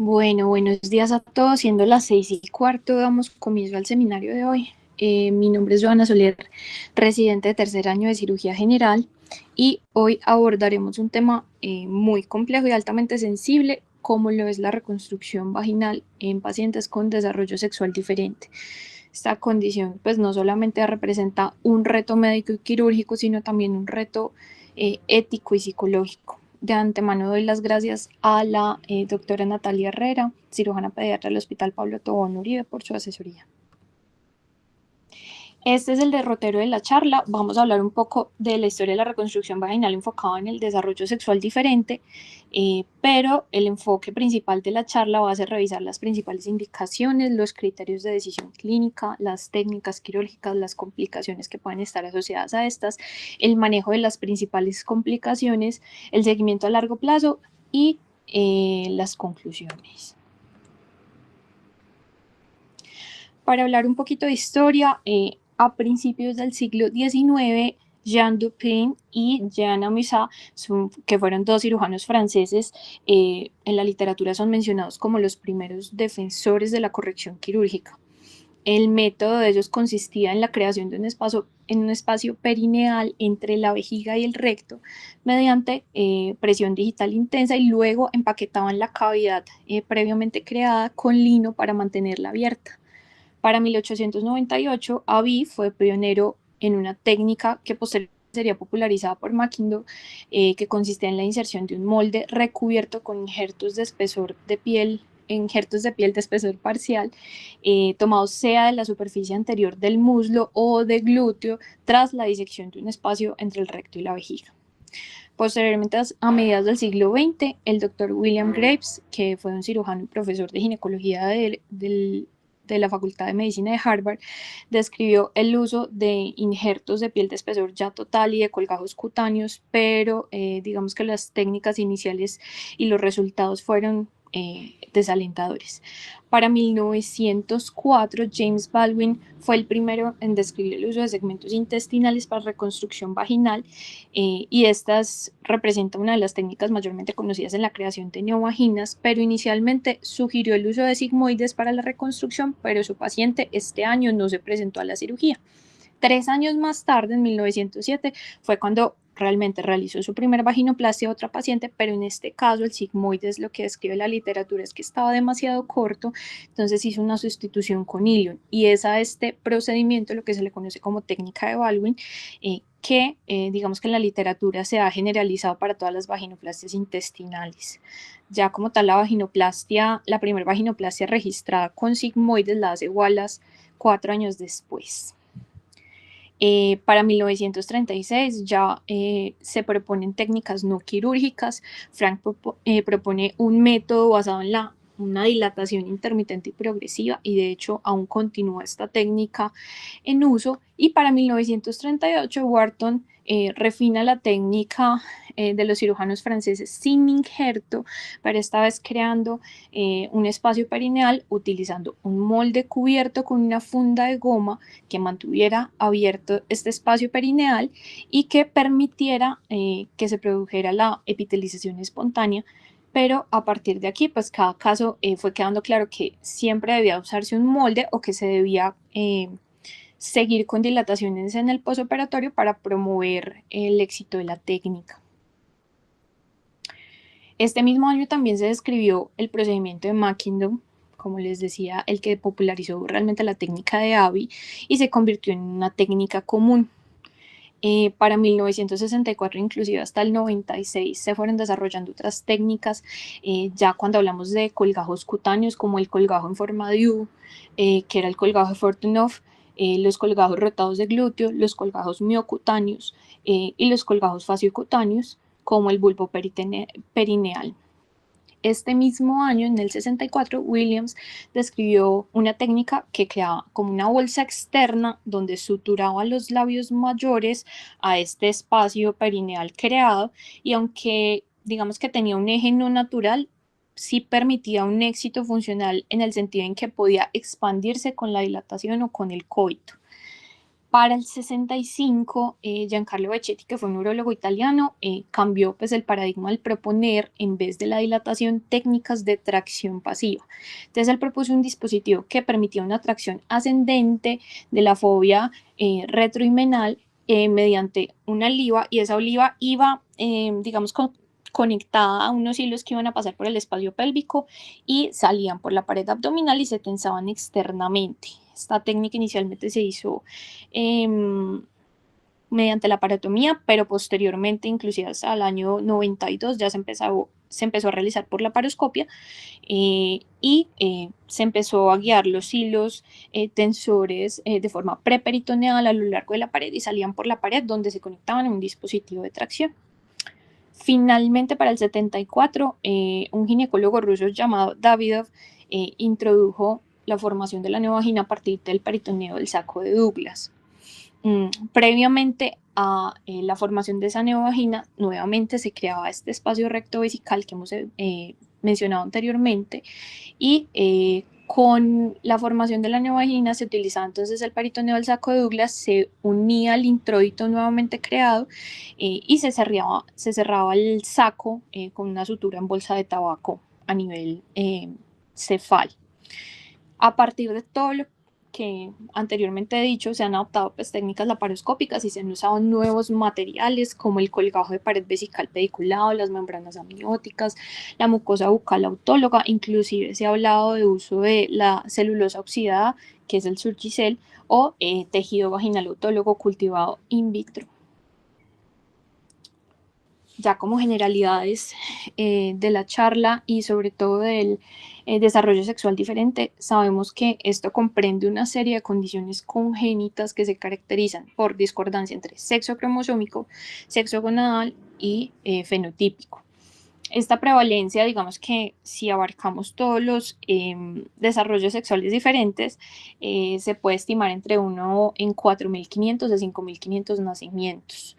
Bueno, buenos días a todos. Siendo las 6:15, damos comienzo al seminario de hoy. Mi nombre es Joana Soler, residente de tercer año de cirugía general, y hoy abordaremos un tema muy complejo y altamente sensible, como lo es la reconstrucción vaginal en pacientes con desarrollo sexual diferente. Esta condición pues no solamente representa un reto médico y quirúrgico, sino también un reto ético y psicológico. De antemano doy las gracias a la doctora Natalia Herrera, cirujana pediatra del Hospital Pablo Tobón Uribe, por su asesoría. Este es el derrotero de la charla. Vamos a hablar un poco de la historia de la reconstrucción vaginal enfocada en el desarrollo sexual diferente, pero el enfoque principal de la charla va a ser revisar las principales indicaciones, los criterios de decisión clínica, las técnicas quirúrgicas, las complicaciones que pueden estar asociadas a estas, el manejo de las principales complicaciones, el seguimiento a largo plazo y las conclusiones. Para hablar un poquito de historia, a principios del siglo XIX, Jean Dupin y Jean Amissat, que fueron dos cirujanos franceses, en la literatura son mencionados como los primeros defensores de la corrección quirúrgica. El método de ellos consistía en la creación de un espacio perineal entre la vejiga y el recto mediante presión digital intensa, y luego empaquetaban la cavidad previamente creada con lino para mantenerla abierta. Para 1898, Abbey fue pionero en una técnica que posteriormente sería popularizada por Mackindo, que consistía en la inserción de un molde recubierto con injertos de piel de espesor parcial, tomados sea de la superficie anterior del muslo o de glúteo, tras la disección de un espacio entre el recto y la vejiga. Posteriormente, a mediados del siglo XX, el doctor William Graves, que fue un cirujano y profesor de ginecología de la Facultad de Medicina de Harvard, describió el uso de injertos de piel de espesor ya total y de colgajos cutáneos, pero digamos que las técnicas iniciales y los resultados fueron desalentadores. Para 1904, James Baldwin fue el primero en describir el uso de segmentos intestinales para reconstrucción vaginal, y estas representan una de las técnicas mayormente conocidas en la creación de neovaginas, pero inicialmente sugirió el uso de sigmoides para la reconstrucción, pero su paciente este año no se presentó a la cirugía. 3 años más tarde, en 1907, fue cuando realmente realizó su primer vaginoplastia a otra paciente, pero en este caso el sigmoides, lo que describe la literatura es que estaba demasiado corto, entonces hizo una sustitución con ilion, y es a este procedimiento lo que se le conoce como técnica de Baldwin, que digamos que en la literatura se ha generalizado para todas las vaginoplastias intestinales. Ya como tal, la primera vaginoplastia registrada con sigmoides la hace Wallace 4 años después. Para 1936 ya se proponen técnicas no quirúrgicas. Frank propone un método basado en una dilatación intermitente y progresiva, y de hecho aún continúa esta técnica en uso. Y para 1938 Wharton refina la técnica de los cirujanos franceses sin injerto, pero esta vez creando un espacio perineal utilizando un molde cubierto con una funda de goma que mantuviera abierto este espacio perineal y que permitiera que se produjera la epitelización espontánea. Pero a partir de aquí, pues cada caso fue quedando claro que siempre debía usarse un molde, o que se debía seguir con dilataciones en el posoperatorio para promover el éxito de la técnica. Este mismo año también se describió el procedimiento de Mackindo, como les decía, el que popularizó realmente la técnica de Abbey y se convirtió en una técnica común. Para 1964, inclusive hasta el 96, se fueron desarrollando otras técnicas, ya cuando hablamos de colgajos cutáneos, como el colgajo en forma de U, que era el colgajo de Fortunoff, los colgajos rotados de glúteo, los colgajos miocutáneos y los colgajos fasciocutáneos, como el bulbo perineal. Este mismo año, en el 64, Williams describió una técnica que creaba como una bolsa externa donde suturaba los labios mayores a este espacio perineal creado, y aunque digamos que tenía un eje no natural, sí permitía un éxito funcional en el sentido en que podía expandirse con la dilatación o con el coito. Para el 65, Giancarlo Becchetti, que fue un neurólogo italiano, cambió pues, el paradigma al proponer, en vez de la dilatación, técnicas de tracción pasiva. Entonces él propuso un dispositivo que permitía una tracción ascendente de la fobia retrohimenal mediante una oliva, y esa oliva iba, digamos, conectada a unos hilos que iban a pasar por el espacio pélvico y salían por la pared abdominal y se tensaban externamente. Esta técnica inicialmente se hizo mediante la parotomía, pero posteriormente, inclusive hasta el año 92, ya se empezó a realizar por la paroscopia y se empezó a guiar los hilos tensores de forma preperitoneal a lo largo de la pared y salían por la pared donde se conectaban a un dispositivo de tracción. Finalmente, para el 74, un ginecólogo ruso llamado Davidov introdujo la formación de la neovagina a partir del peritoneo del saco de Douglas. Previamente a la formación de esa neovagina, nuevamente se creaba este espacio recto vesical que hemos mencionado anteriormente, y con la formación de la neovagina se utilizaba entonces el peritoneo del saco de Douglas, se unía al introito nuevamente creado y se cerraba el saco con una sutura en bolsa de tabaco a nivel cefal. A partir de todo lo que anteriormente he dicho, se han adoptado pues, técnicas laparoscópicas y se han usado nuevos materiales como el colgajo de pared vesical pediculado, las membranas amnióticas, la mucosa bucal autóloga, inclusive se ha hablado de uso de la celulosa oxidada, que es el Surgicel, o tejido vaginal autólogo cultivado in vitro. Ya como generalidades de la charla y sobre todo del desarrollo sexual diferente, sabemos que esto comprende una serie de condiciones congénitas que se caracterizan por discordancia entre sexo cromosómico, sexo gonadal y fenotípico. Esta prevalencia, digamos que si abarcamos todos los desarrollos sexuales diferentes, se puede estimar entre 1 en 4.500 a 5.500 nacimientos.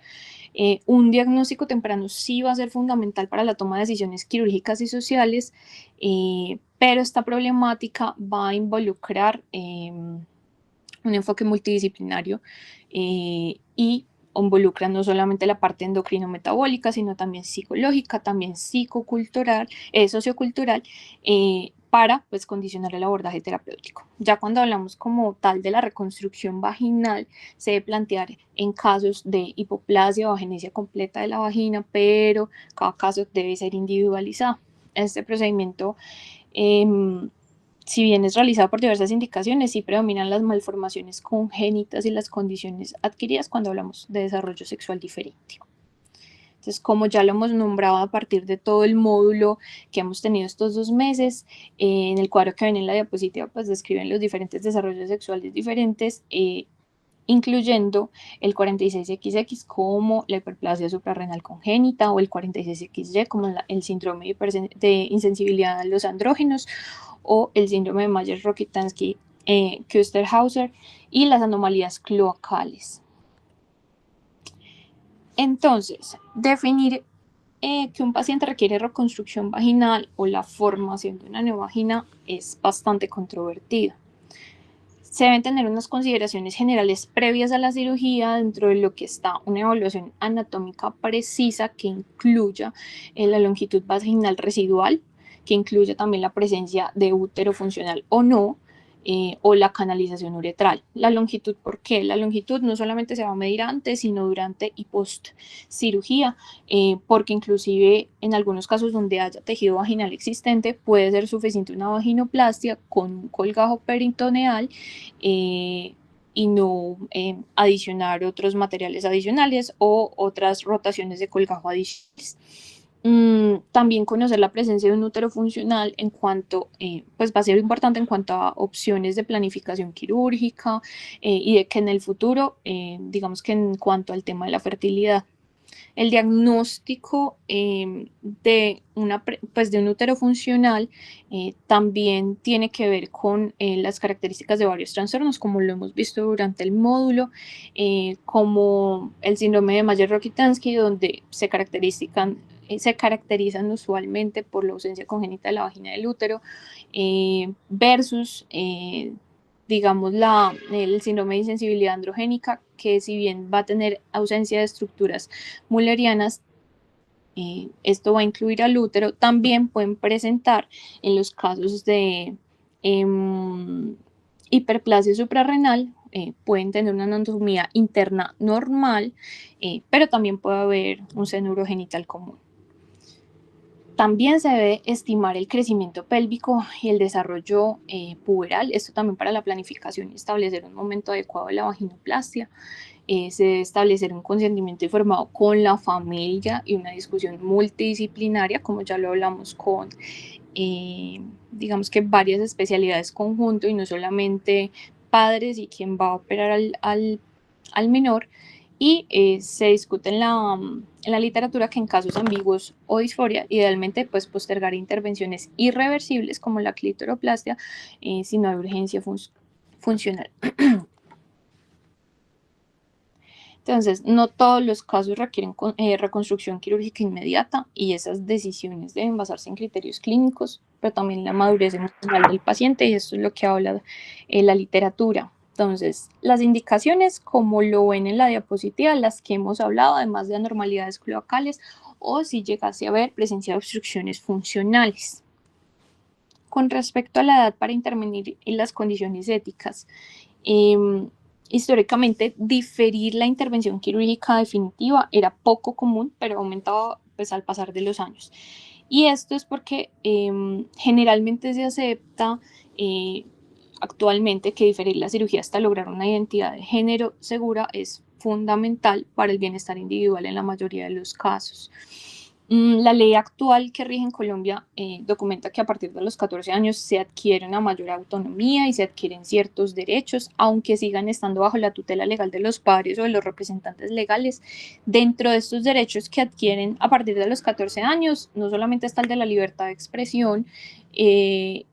Un diagnóstico temprano sí va a ser fundamental para la toma de decisiones quirúrgicas y sociales, pero esta problemática va a involucrar un enfoque multidisciplinario y involucra no solamente la parte endocrino-metabólica, sino también psicológica, también psicocultural, sociocultural, para pues, condicionar el abordaje terapéutico. Ya cuando hablamos como tal de la reconstrucción vaginal, se debe plantear en casos de hipoplasia o agenesia completa de la vagina, pero cada caso debe ser individualizado. Este procedimiento si bien es realizado por diversas indicaciones, sí predominan las malformaciones congénitas y las condiciones adquiridas cuando hablamos de desarrollo sexual diferente. Entonces, como ya lo hemos nombrado a partir de todo el módulo que hemos tenido estos 2 meses, en el cuadro que ven en la diapositiva, pues describen los diferentes desarrollos sexuales diferentes, incluyendo el 46XX como la hiperplasia suprarrenal congénita o el 46XY como el síndrome de insensibilidad a los andrógenos o el síndrome de Mayer-Rokitansky-Kuster-Hauser y las anomalías cloacales. Entonces, definir que un paciente requiere reconstrucción vaginal o la formación de una neovagina es bastante controvertido. Se deben tener unas consideraciones generales previas a la cirugía, dentro de lo que está una evaluación anatómica precisa que incluya la longitud vaginal residual, que incluya también la presencia de útero funcional o no, o la canalización uretral. La longitud, ¿por qué? La longitud no solamente se va a medir antes, sino durante y post cirugía, porque inclusive en algunos casos donde haya tejido vaginal existente puede ser suficiente una vaginoplastia con un colgajo peritoneal y no adicionar otros materiales adicionales o otras rotaciones de colgajo adicionales. También conocer la presencia de un útero funcional en cuanto, pues va a ser importante en cuanto a opciones de planificación quirúrgica y de que en el futuro, digamos que en cuanto al tema de la fertilidad, el diagnóstico pues de un útero funcional también tiene que ver con las características de varios trastornos, como lo hemos visto durante el módulo, como el síndrome de Mayer-Rokitansky, donde se caracterizan usualmente por la ausencia congénita de la vagina del útero, versus digamos, el síndrome de insensibilidad androgénica, que si bien va a tener ausencia de estructuras mullerianas, esto va a incluir al útero, también pueden presentar en los casos de hiperplasia suprarrenal, pueden tener una anatomía interna normal, pero también puede haber un seno urogenital común. También se debe estimar el crecimiento pélvico y el desarrollo puberal, esto también para la planificación y establecer un momento adecuado de la vaginoplastia. Se debe establecer un consentimiento informado con la familia y una discusión multidisciplinaria, como ya lo hablamos con, digamos que varias especialidades conjunto y no solamente padres y quien va a operar al menor. Y se discute en la literatura que en casos ambiguos o disforia, idealmente pues postergar intervenciones irreversibles como la clitoroplastia si no hay urgencia funcional. Entonces, no todos los casos requieren reconstrucción quirúrgica inmediata y esas decisiones deben basarse en criterios clínicos, pero también la madurez emocional del paciente, y esto es lo que habla la literatura. Entonces, las indicaciones, como lo ven en la diapositiva, las que hemos hablado, además de anormalidades cloacales o si llegase a haber presencia de obstrucciones funcionales. Con respecto a la edad para intervenir en las condiciones éticas, históricamente diferir la intervención quirúrgica definitiva era poco común, pero aumentaba pues, al pasar de los años. Y esto es porque generalmente se acepta actualmente que diferir la cirugía hasta lograr una identidad de género segura es fundamental para el bienestar individual en la mayoría de los casos. La ley actual que rige en Colombia documenta que a partir de los 14 años se adquiere una mayor autonomía y se adquieren ciertos derechos, aunque sigan estando bajo la tutela legal de los padres o de los representantes legales. Dentro de estos derechos que adquieren a partir de los 14 años, no solamente está el de la libertad de expresión,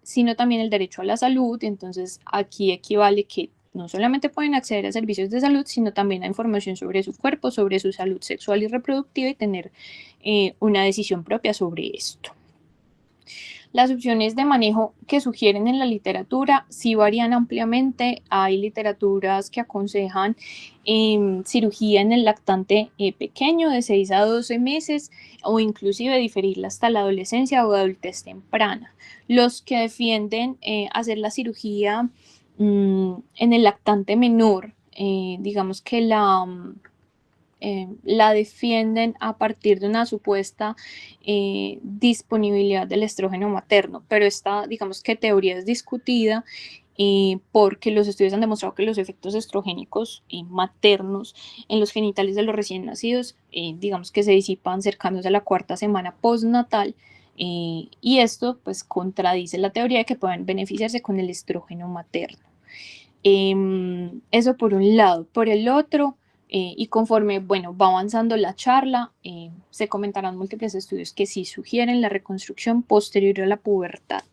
sino también el derecho a la salud. Entonces aquí equivale que no solamente pueden acceder a servicios de salud, sino también a información sobre su cuerpo, sobre su salud sexual y reproductiva y tener una decisión propia sobre esto. Las opciones de manejo que sugieren en la literatura sí varían ampliamente. Hay literaturas que aconsejan cirugía en el lactante pequeño de 6 a 12 meses o inclusive diferirla hasta la adolescencia o adultez temprana. Los que defienden hacer la cirugía en el lactante menor, digamos que la defienden a partir de una supuesta disponibilidad del estrógeno materno, pero esta, digamos que teoría es discutida porque los estudios han demostrado que los efectos estrogénicos maternos en los genitales de los recién nacidos, digamos que se disipan cercanos a la 4ª semana postnatal, y esto pues contradice la teoría de que puedan beneficiarse con el estrógeno materno. Eso por un lado. Por el otro, y conforme bueno, va avanzando la charla, se comentarán múltiples estudios que sí sugieren la reconstrucción posterior a la pubertad,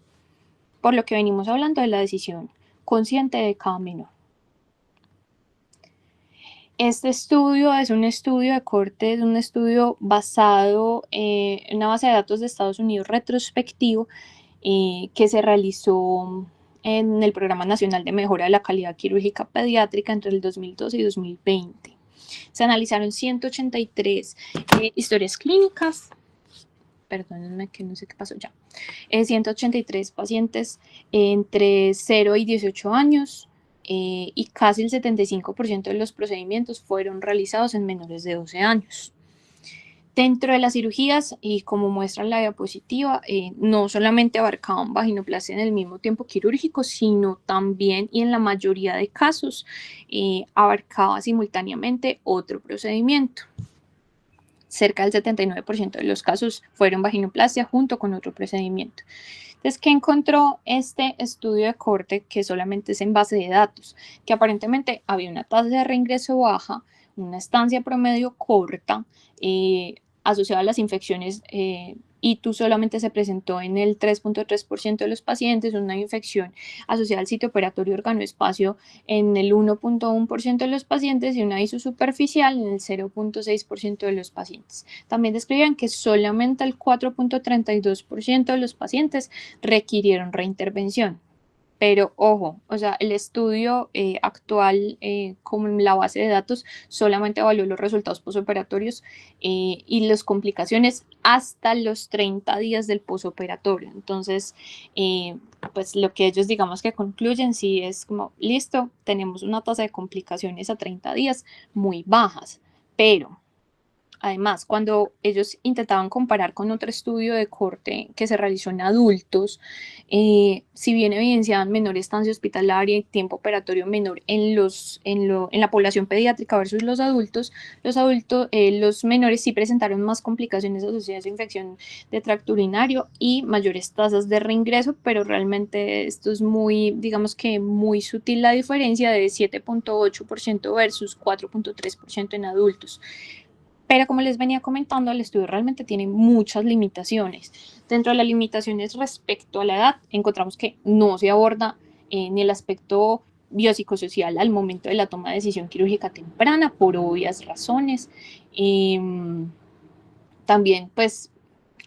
por lo que venimos hablando de la decisión consciente de cada menor. Este estudio es un estudio de corte, es un estudio basado en una base de datos de Estados Unidos retrospectivo que se realizó en el Programa Nacional de Mejora de la Calidad Quirúrgica Pediátrica entre el 2012 y 2020. Se analizaron 183 historias clínicas, perdónenme que no sé qué pasó ya, 183 pacientes entre 0 y 18 años y casi el 75% de los procedimientos fueron realizados en menores de 12 años. Dentro de las cirugías, y como muestra la diapositiva, no solamente abarcaban vaginoplastia en el mismo tiempo quirúrgico, sino también, y en la mayoría de casos, abarcaba simultáneamente otro procedimiento. Cerca del 79% de los casos fueron vaginoplastia junto con otro procedimiento. Entonces, ¿qué encontró este estudio de corte? Que solamente es en base de datos, que aparentemente había una tasa de reingreso baja, una estancia promedio corta, asociada a las infecciones, ITU solamente se presentó en el 3.3% de los pacientes, una infección asociada al sitio operatorio órgano-espacio en el 1.1% de los pacientes y una ISU superficial en el 0.6% de los pacientes. También describían que solamente el 4.32% de los pacientes requirieron reintervención. Pero ojo, o sea, el estudio actual como en la base de datos solamente evaluó los resultados posoperatorios y las complicaciones hasta los 30 días del posoperatorio. Entonces, pues lo que ellos digamos que concluyen sí es como, listo, tenemos una tasa de complicaciones a 30 días muy bajas, pero además, cuando ellos intentaban comparar con otro estudio de corte que se realizó en adultos, si bien evidenciaban menor estancia hospitalaria y tiempo operatorio menor en la población pediátrica versus los menores sí presentaron más complicaciones asociadas a infección de tracto urinario y mayores tasas de reingreso, pero realmente esto es muy, digamos que muy sutil la diferencia de 7.8% versus 4.3% en adultos. Pero como les venía comentando, el estudio realmente tiene muchas limitaciones. Dentro de las limitaciones respecto a la edad, encontramos que no se aborda ni el aspecto biopsicosocial al momento de la toma de decisión quirúrgica temprana, por obvias razones. Eh, También, pues,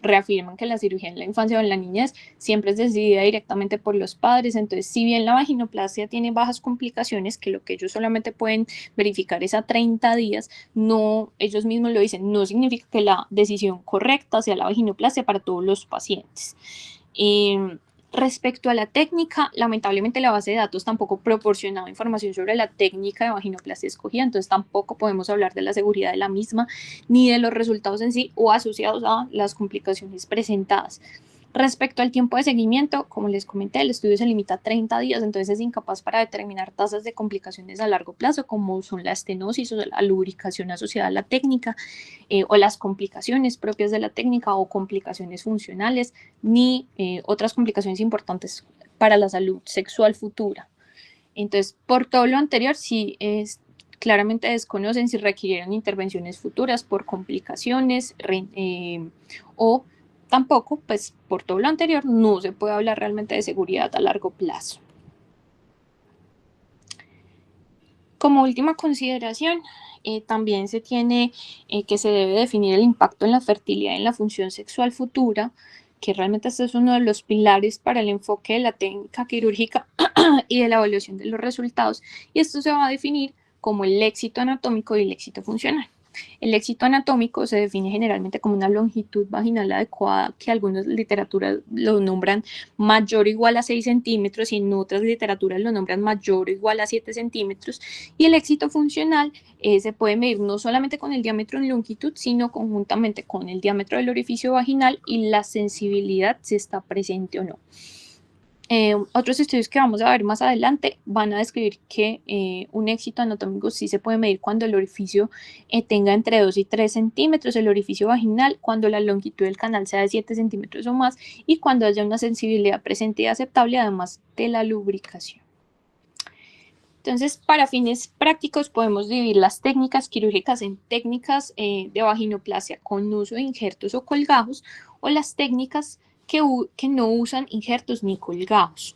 reafirman que la cirugía en la infancia o en la niñez siempre es decidida directamente por los padres. Entonces, si bien la vaginoplastia tiene bajas complicaciones, que lo que ellos solamente pueden verificar es a 30 días, no, ellos mismos lo dicen, no significa que la decisión correcta sea la vaginoplastia para todos los pacientes. Respecto a la técnica, lamentablemente la base de datos tampoco proporcionaba información sobre la técnica de vaginoplastia escogida, entonces tampoco podemos hablar de la seguridad de la misma ni de los resultados en sí o asociados a las complicaciones presentadas. Respecto al tiempo de seguimiento, como les comenté, el estudio se limita a 30 días, entonces es incapaz para determinar tasas de complicaciones a largo plazo, como son la estenosis o la lubricación asociada a la técnica, o las complicaciones propias de la técnica o complicaciones funcionales, ni otras complicaciones importantes para la salud sexual futura. Entonces, por todo lo anterior, sí claramente desconocen si requirieron intervenciones futuras por complicaciones o tampoco, pues por todo lo anterior, no se puede hablar realmente de seguridad a largo plazo. Como última consideración, también se tiene que se debe definir el impacto en la fertilidad y en la función sexual futura, que realmente este es uno de los pilares para el enfoque de la técnica quirúrgica y de la evaluación de los resultados. Y esto se va a definir como el éxito anatómico y el éxito funcional. El éxito anatómico se define generalmente como una longitud vaginal adecuada, que algunas literaturas lo nombran mayor o igual a 6 centímetros y en otras literaturas lo nombran mayor o igual a 7 centímetros. Y el éxito funcional se puede medir no solamente con el diámetro en longitud, sino conjuntamente con el diámetro del orificio vaginal y la sensibilidad si está presente o no. Otros estudios que vamos a ver más adelante van a describir que un éxito anatómico sí se puede medir cuando el orificio tenga entre 2 y 3 centímetros, el orificio vaginal, cuando la longitud del canal sea de 7 centímetros o más y cuando haya una sensibilidad presente y aceptable, además de la lubricación. Entonces, para fines prácticos podemos dividir las técnicas quirúrgicas en técnicas de vaginoplastia con uso de injertos o colgajos o las técnicas que no usan injertos ni colgajos.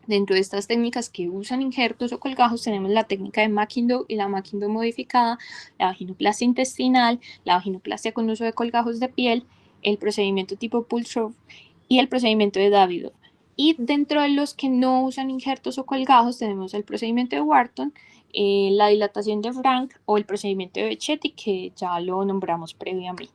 Dentro de estas técnicas que usan injertos o colgajos tenemos la técnica de Makindo y la Makindo modificada, la vaginoplastia intestinal, la vaginoplastia con uso de colgajos de piel, el procedimiento tipo Pulsar y el procedimiento de Davidoff. Y dentro de los que no usan injertos o colgajos tenemos el procedimiento de Wharton, la dilatación de Frank o el procedimiento de Becchetti, que ya lo nombramos previamente.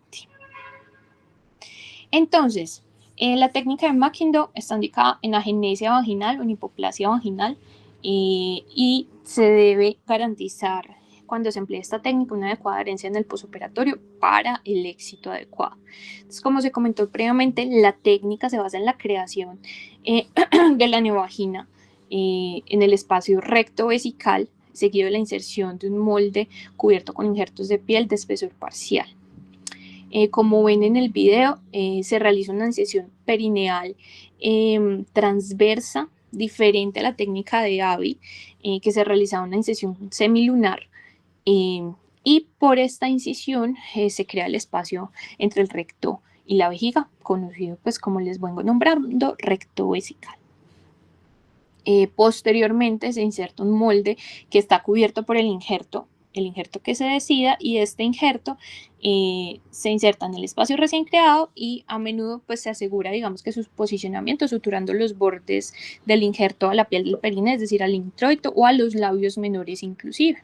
Entonces, la técnica de Makindo está indicada en agenesia vaginal o en hipoplasia vaginal y se debe garantizar cuando se emplea esta técnica una adecuada adherencia en el posoperatorio para el éxito adecuado. Entonces, como se comentó previamente, la técnica se basa en la creación de la neovagina en el espacio recto vesical, seguido de la inserción de un molde cubierto con injertos de piel de espesor parcial. Como ven en el video, se realiza una incisión perineal transversa, diferente a la técnica de Avi, que se realizaba una incisión semilunar. Y por esta incisión se crea el espacio entre el recto y la vejiga, conocido pues como les vengo nombrando, recto vesical. Posteriormente se inserta un molde que está cubierto por el injerto el injerto que se decida, y este injerto se inserta en el espacio recién creado y a menudo pues se asegura, digamos, que su posicionamiento suturando los bordes del injerto a la piel del perine, es decir, al introito o a los labios menores inclusive.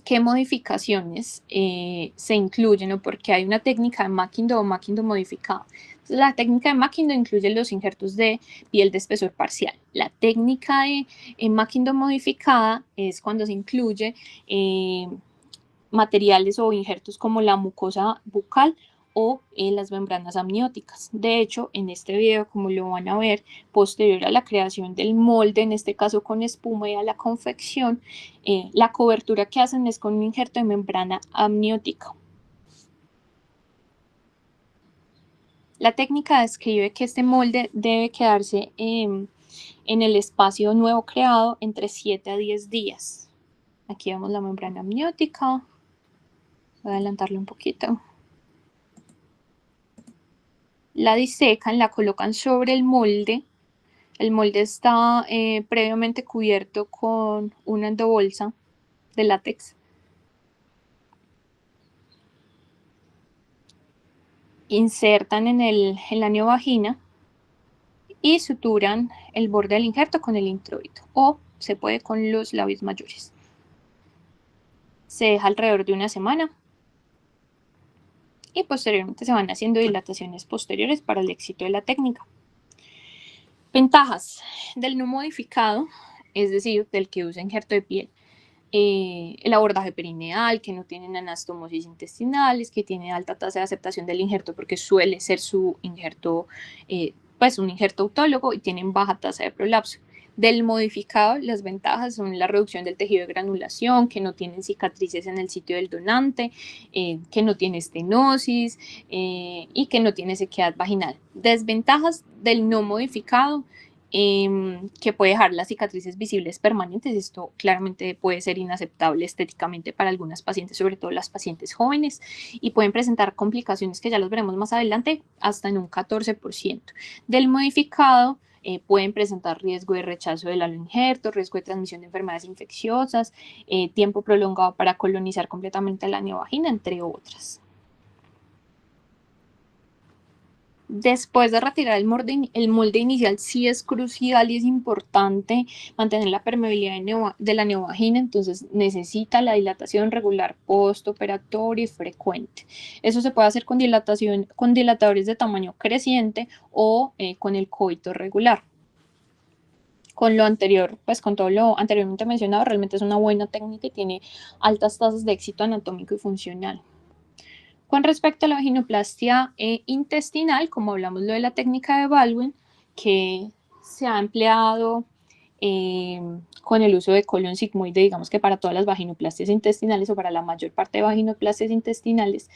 ¿Qué modificaciones se incluyen o por qué hay una técnica de Makindo o Makindo modificada? Entonces, la técnica de Makindo incluye los injertos de piel de espesor parcial. La técnica de Makindo modificada es cuando se incluye materiales o injertos como la mucosa bucal o las membranas amnióticas. De hecho, en este video, como lo van a ver, posterior a la creación del molde, en este caso con espuma, y a la confección, la cobertura que hacen es con un injerto de membrana amniótica. La técnica describe que este molde debe quedarse en el espacio nuevo creado entre 7 a 10 días. Aquí vemos la membrana amniótica. Voy a adelantarlo un poquito. La disecan, la colocan sobre el molde. El molde está previamente cubierto con una endobolsa de látex. Insertan en la neovagina y suturan el borde del injerto con el introito, o se puede con los labios mayores. Se deja alrededor de una semana y posteriormente se van haciendo dilataciones posteriores para el éxito de la técnica. Ventajas del no modificado, es decir, del que usa injerto de piel. El abordaje perineal, que no tienen anastomosis intestinales, que tiene alta tasa de aceptación del injerto porque suele ser su injerto, pues un injerto autólogo, y tienen baja tasa de prolapso. Del modificado, las ventajas son la reducción del tejido de granulación, que no tienen cicatrices en el sitio del donante, que no tiene estenosis y que no tiene sequedad vaginal. Desventajas del no modificado, que puede dejar las cicatrices visibles permanentes. Esto claramente puede ser inaceptable estéticamente para algunas pacientes, sobre todo las pacientes jóvenes, y pueden presentar complicaciones que ya los veremos más adelante, hasta en un 14%. Del modificado, pueden presentar riesgo de rechazo del injerto, riesgo de transmisión de enfermedades infecciosas, tiempo prolongado para colonizar completamente la neovagina, entre otras. Después de retirar el molde inicial, sí es crucial y es importante mantener la permeabilidad de la neovagina, entonces necesita la dilatación regular postoperatoria y frecuente. Eso se puede hacer con dilatación, con dilatadores de tamaño creciente o con el coito regular. Con lo anterior, pues con todo lo anteriormente mencionado, realmente es una buena técnica y tiene altas tasas de éxito anatómico y funcional. Con respecto a la vaginoplastia intestinal, como hablamos lo de la técnica de Baldwin, que se ha empleado con el uso de colon sigmoide, digamos que para todas las vaginoplastias intestinales o para la mayor parte de vaginoplastias intestinales,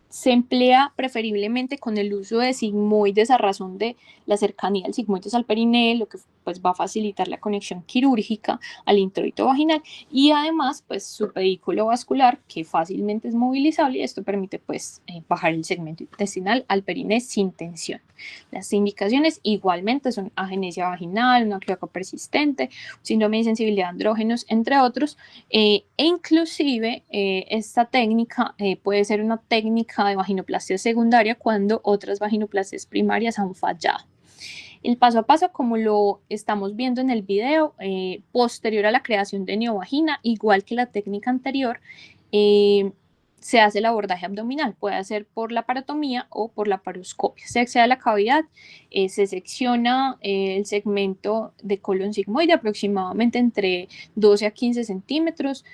se emplea preferiblemente con el uso de sigmoides a razón de la cercanía del sigmoides al perineo, lo que pues va a facilitar la conexión quirúrgica al introito vaginal, y además pues su pedículo vascular, que fácilmente es movilizable, y esto permite pues bajar el segmento intestinal al perineo sin tensión. Las indicaciones igualmente son agenesia vaginal, una cloaca persistente, síndrome de insensibilidad a andrógenos, entre otros, e inclusive esta técnica puede ser una técnica de vaginoplastia secundaria cuando otras vaginoplastias primarias han fallado. El paso a paso, como lo estamos viendo en el video, posterior a la creación de neovagina, igual que la técnica anterior, se hace el abordaje abdominal, puede ser por la parotomía o por la paroscopia. Se accede a la cavidad, se secciona el segmento de colon sigmoide aproximadamente entre 12 a 15 centímetros,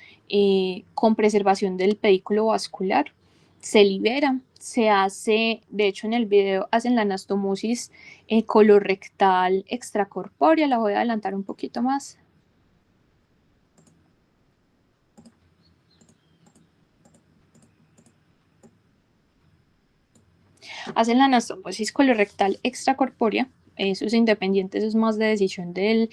con preservación del pedículo vascular. Se libera, se hace, de hecho en el video hacen la anastomosis colorectal extracorpórea, la voy a adelantar un poquito más. Hacen la anastomosis colorectal extracorpórea, eso es independiente, eso es más de decisión del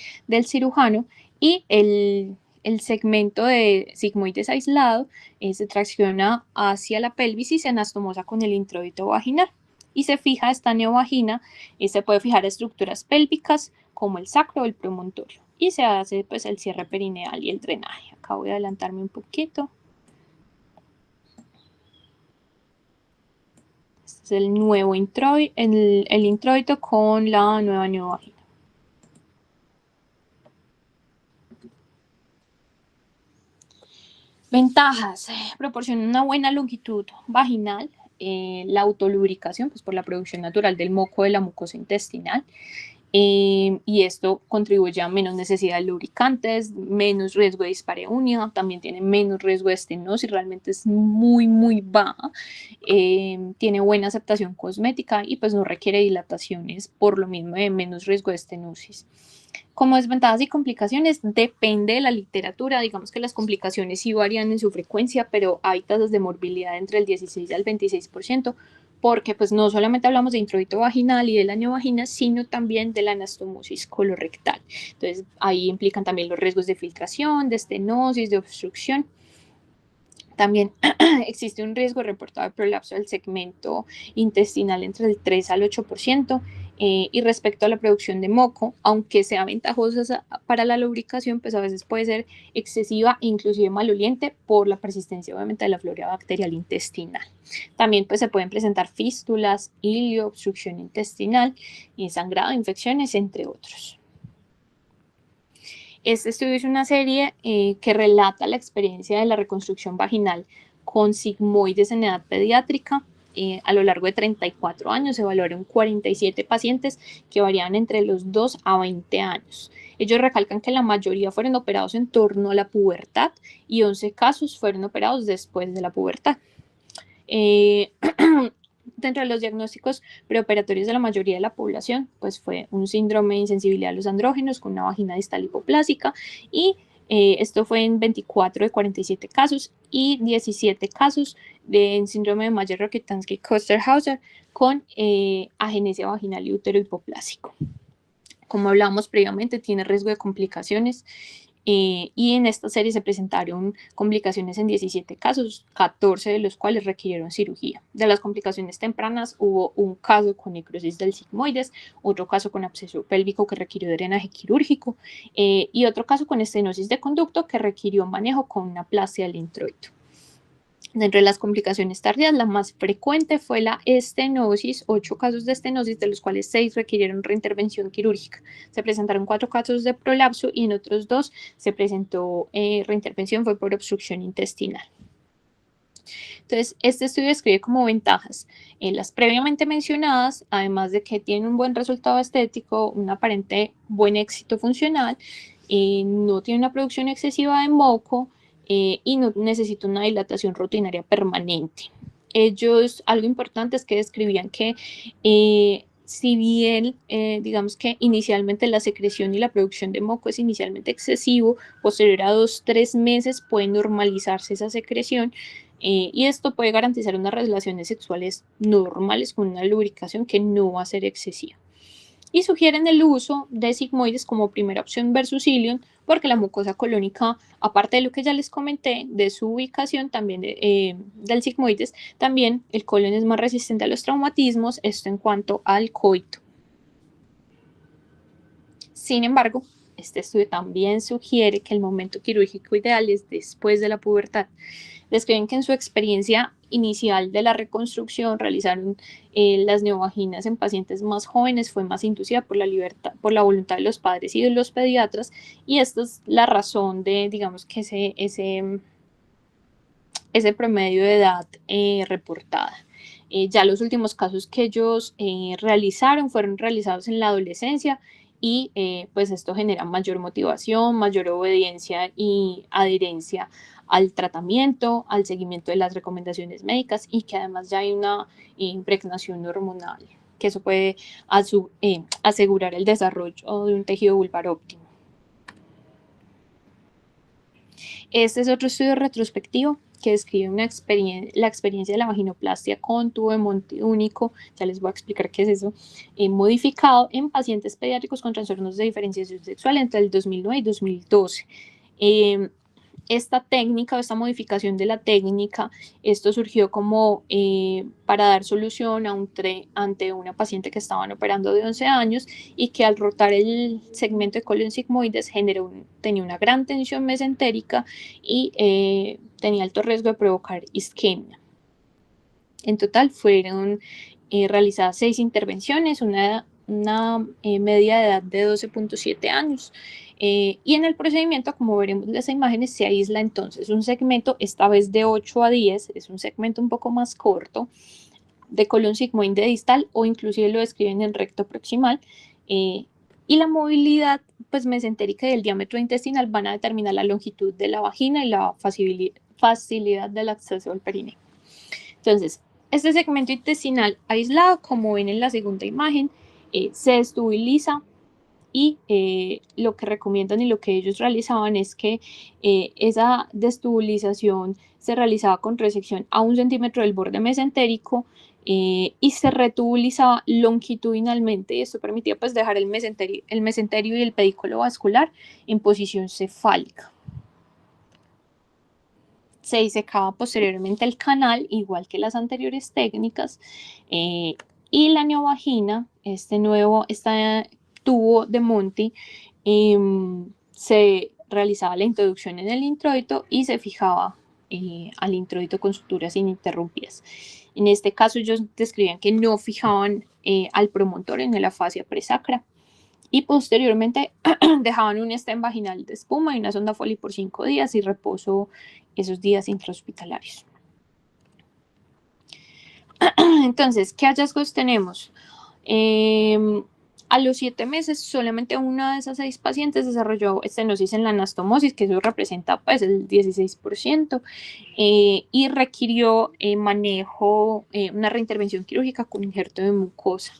cirujano, y el segmento de sigmoides aislado se tracciona hacia la pelvis y se anastomosa con el introito vaginal. Y se fija esta neovagina, y se puede fijar estructuras pélvicas como el sacro o el promontorio. y se hace pues el cierre perineal y el drenaje. Acá voy a adelantarme un poquito. Este es el nuevo introito, el introito con la nueva neovagina. Ventajas: proporciona una buena longitud vaginal, la autolubricación, pues por la producción natural del moco de la mucosa intestinal, y esto contribuye a menos necesidad de lubricantes, menos riesgo de dispareunia, también tiene menos riesgo de estenosis, realmente es muy baja, tiene buena aceptación cosmética y pues no requiere dilataciones por lo mismo de menos riesgo de estenosis. Como desventajas y complicaciones, depende de la literatura. Digamos que las complicaciones sí varían en su frecuencia, pero hay tasas de morbilidad entre el 16 al 26%, porque pues no solamente hablamos de introito vaginal y de la neovagina, sino también de la anastomosis colorectal. Entonces ahí implican también los riesgos de filtración, de estenosis, de obstrucción. También existe un riesgo reportado de prolapso del segmento intestinal entre el 3 al 8%. Y respecto a la producción de moco, aunque sea ventajosa para la lubricación, pues a veces puede ser excesiva e inclusive maloliente por la persistencia obviamente de la flora bacterial intestinal. También pues se pueden presentar fístulas, hilio, obstrucción intestinal, sangrado, infecciones, entre otros. Este estudio es una serie que relata la experiencia de la reconstrucción vaginal con sigmoides en edad pediátrica. A lo largo de 34 años se evaluaron 47 pacientes que variaban entre los 2 a 20 años. Ellos recalcan que la mayoría fueron operados en torno a la pubertad y 11 casos fueron operados después de la pubertad. Dentro de los diagnósticos preoperatorios de la mayoría de la población, pues fue un síndrome de insensibilidad a los andrógenos con una vagina distal hipoplásica, y esto fue en 24 de 47 casos, y 17 casos de síndrome de Mayer-Rokitansky-Kuster-Hauser con agenesia vaginal y útero hipoplásico. Como hablamos previamente, tiene riesgo de complicaciones. Y en esta serie se presentaron complicaciones en 17 casos, 14 de los cuales requirieron cirugía. De las complicaciones tempranas hubo un caso con necrosis del sigmoides, otro caso con absceso pélvico que requirió drenaje quirúrgico, y otro caso con estenosis de conducto que requirió manejo con una plastia del introito. Dentro de las complicaciones tardías, la más frecuente fue la estenosis, 8 casos de estenosis, de los cuales 6 requirieron reintervención quirúrgica. Se presentaron 4 casos de prolapso y en otros 2 se presentó reintervención, fue por obstrucción intestinal. Entonces, este estudio describe como ventajas las previamente mencionadas, además de que tiene un buen resultado estético, un aparente buen éxito funcional, no tiene una producción excesiva de moco, y no necesita una dilatación rutinaria permanente. Ellos, algo importante es que describían que si bien digamos que inicialmente la secreción y la producción de moco es inicialmente excesivo, posterior a 2-3 meses puede normalizarse esa secreción, y esto puede garantizar unas relaciones sexuales normales con una lubricación que no va a ser excesiva. Y sugieren el uso de sigmoides como primera opción versus ilion, porque la mucosa colónica, aparte de lo que ya les comenté, de su ubicación también del sigmoides, también el colon es más resistente a los traumatismos, esto en cuanto al coito. Sin embargo, este estudio también sugiere que el momento quirúrgico ideal es después de la pubertad. Describen que en su experiencia inicial de la reconstrucción realizaron las neovaginas en pacientes más jóvenes, fue más inducida por la voluntad de los padres y de los pediatras, y esta es la razón de, digamos, que ese promedio de edad reportada. Ya los últimos casos que ellos realizaron fueron realizados en la adolescencia, y pues esto genera mayor motivación, mayor obediencia y adherencia al tratamiento, al seguimiento de las recomendaciones médicas, y que además ya hay una impregnación hormonal, que eso puede asegurar el desarrollo de un tejido vulvar óptimo. Este es otro estudio retrospectivo que describe la experiencia de la vaginoplastia con tubo de monte único, ya les voy a explicar qué es eso, modificado en pacientes pediátricos con trastornos de diferenciación sexual entre el 2009 y 2012. esta técnica o esta modificación de la técnica, esto surgió como para dar solución ante una paciente que estaban operando de 11 años y que al rotar el segmento de colon sigmoides tenía una gran tensión mesentérica y tenía alto riesgo de provocar isquemia. En total fueron realizadas 6 intervenciones, una media de edad de 12.7 años. Y en el procedimiento, como veremos en las imágenes, se aísla entonces un segmento, esta vez de 8 a 10, es un segmento un poco más corto, de colon sigmoide distal, o inclusive lo describen en recto proximal, y la movilidad pues, mesentérica y el diámetro intestinal van a determinar la longitud de la vagina y la facilidad del acceso al perineo. Entonces, este segmento intestinal aislado, como ven en la segunda imagen, se estabiliza y lo que recomiendan y lo que ellos realizaban es que esa destabilización se realizaba con resección a 1 centímetro del borde mesentérico y se retubulizaba longitudinalmente, y esto permitía pues dejar el mesenterio y el pedículo vascular en posición cefálica. Se disecaba posteriormente el canal, igual que las anteriores técnicas, y la neovagina, este tubo de Monti, se realizaba la introducción en el introito y se fijaba al introito con suturas ininterrumpidas. En este caso ellos describían que no fijaban al promontorio en la fascia presacra y posteriormente dejaban un stent vaginal de espuma y una sonda Foley por 5 días y reposo esos días intrahospitalarios. Entonces, ¿qué hallazgos tenemos? A los 7 meses, solamente una de esas 6 pacientes desarrolló estenosis en la anastomosis, que eso representa pues el 16%, y requirió manejo, una reintervención quirúrgica con injerto de mucosa.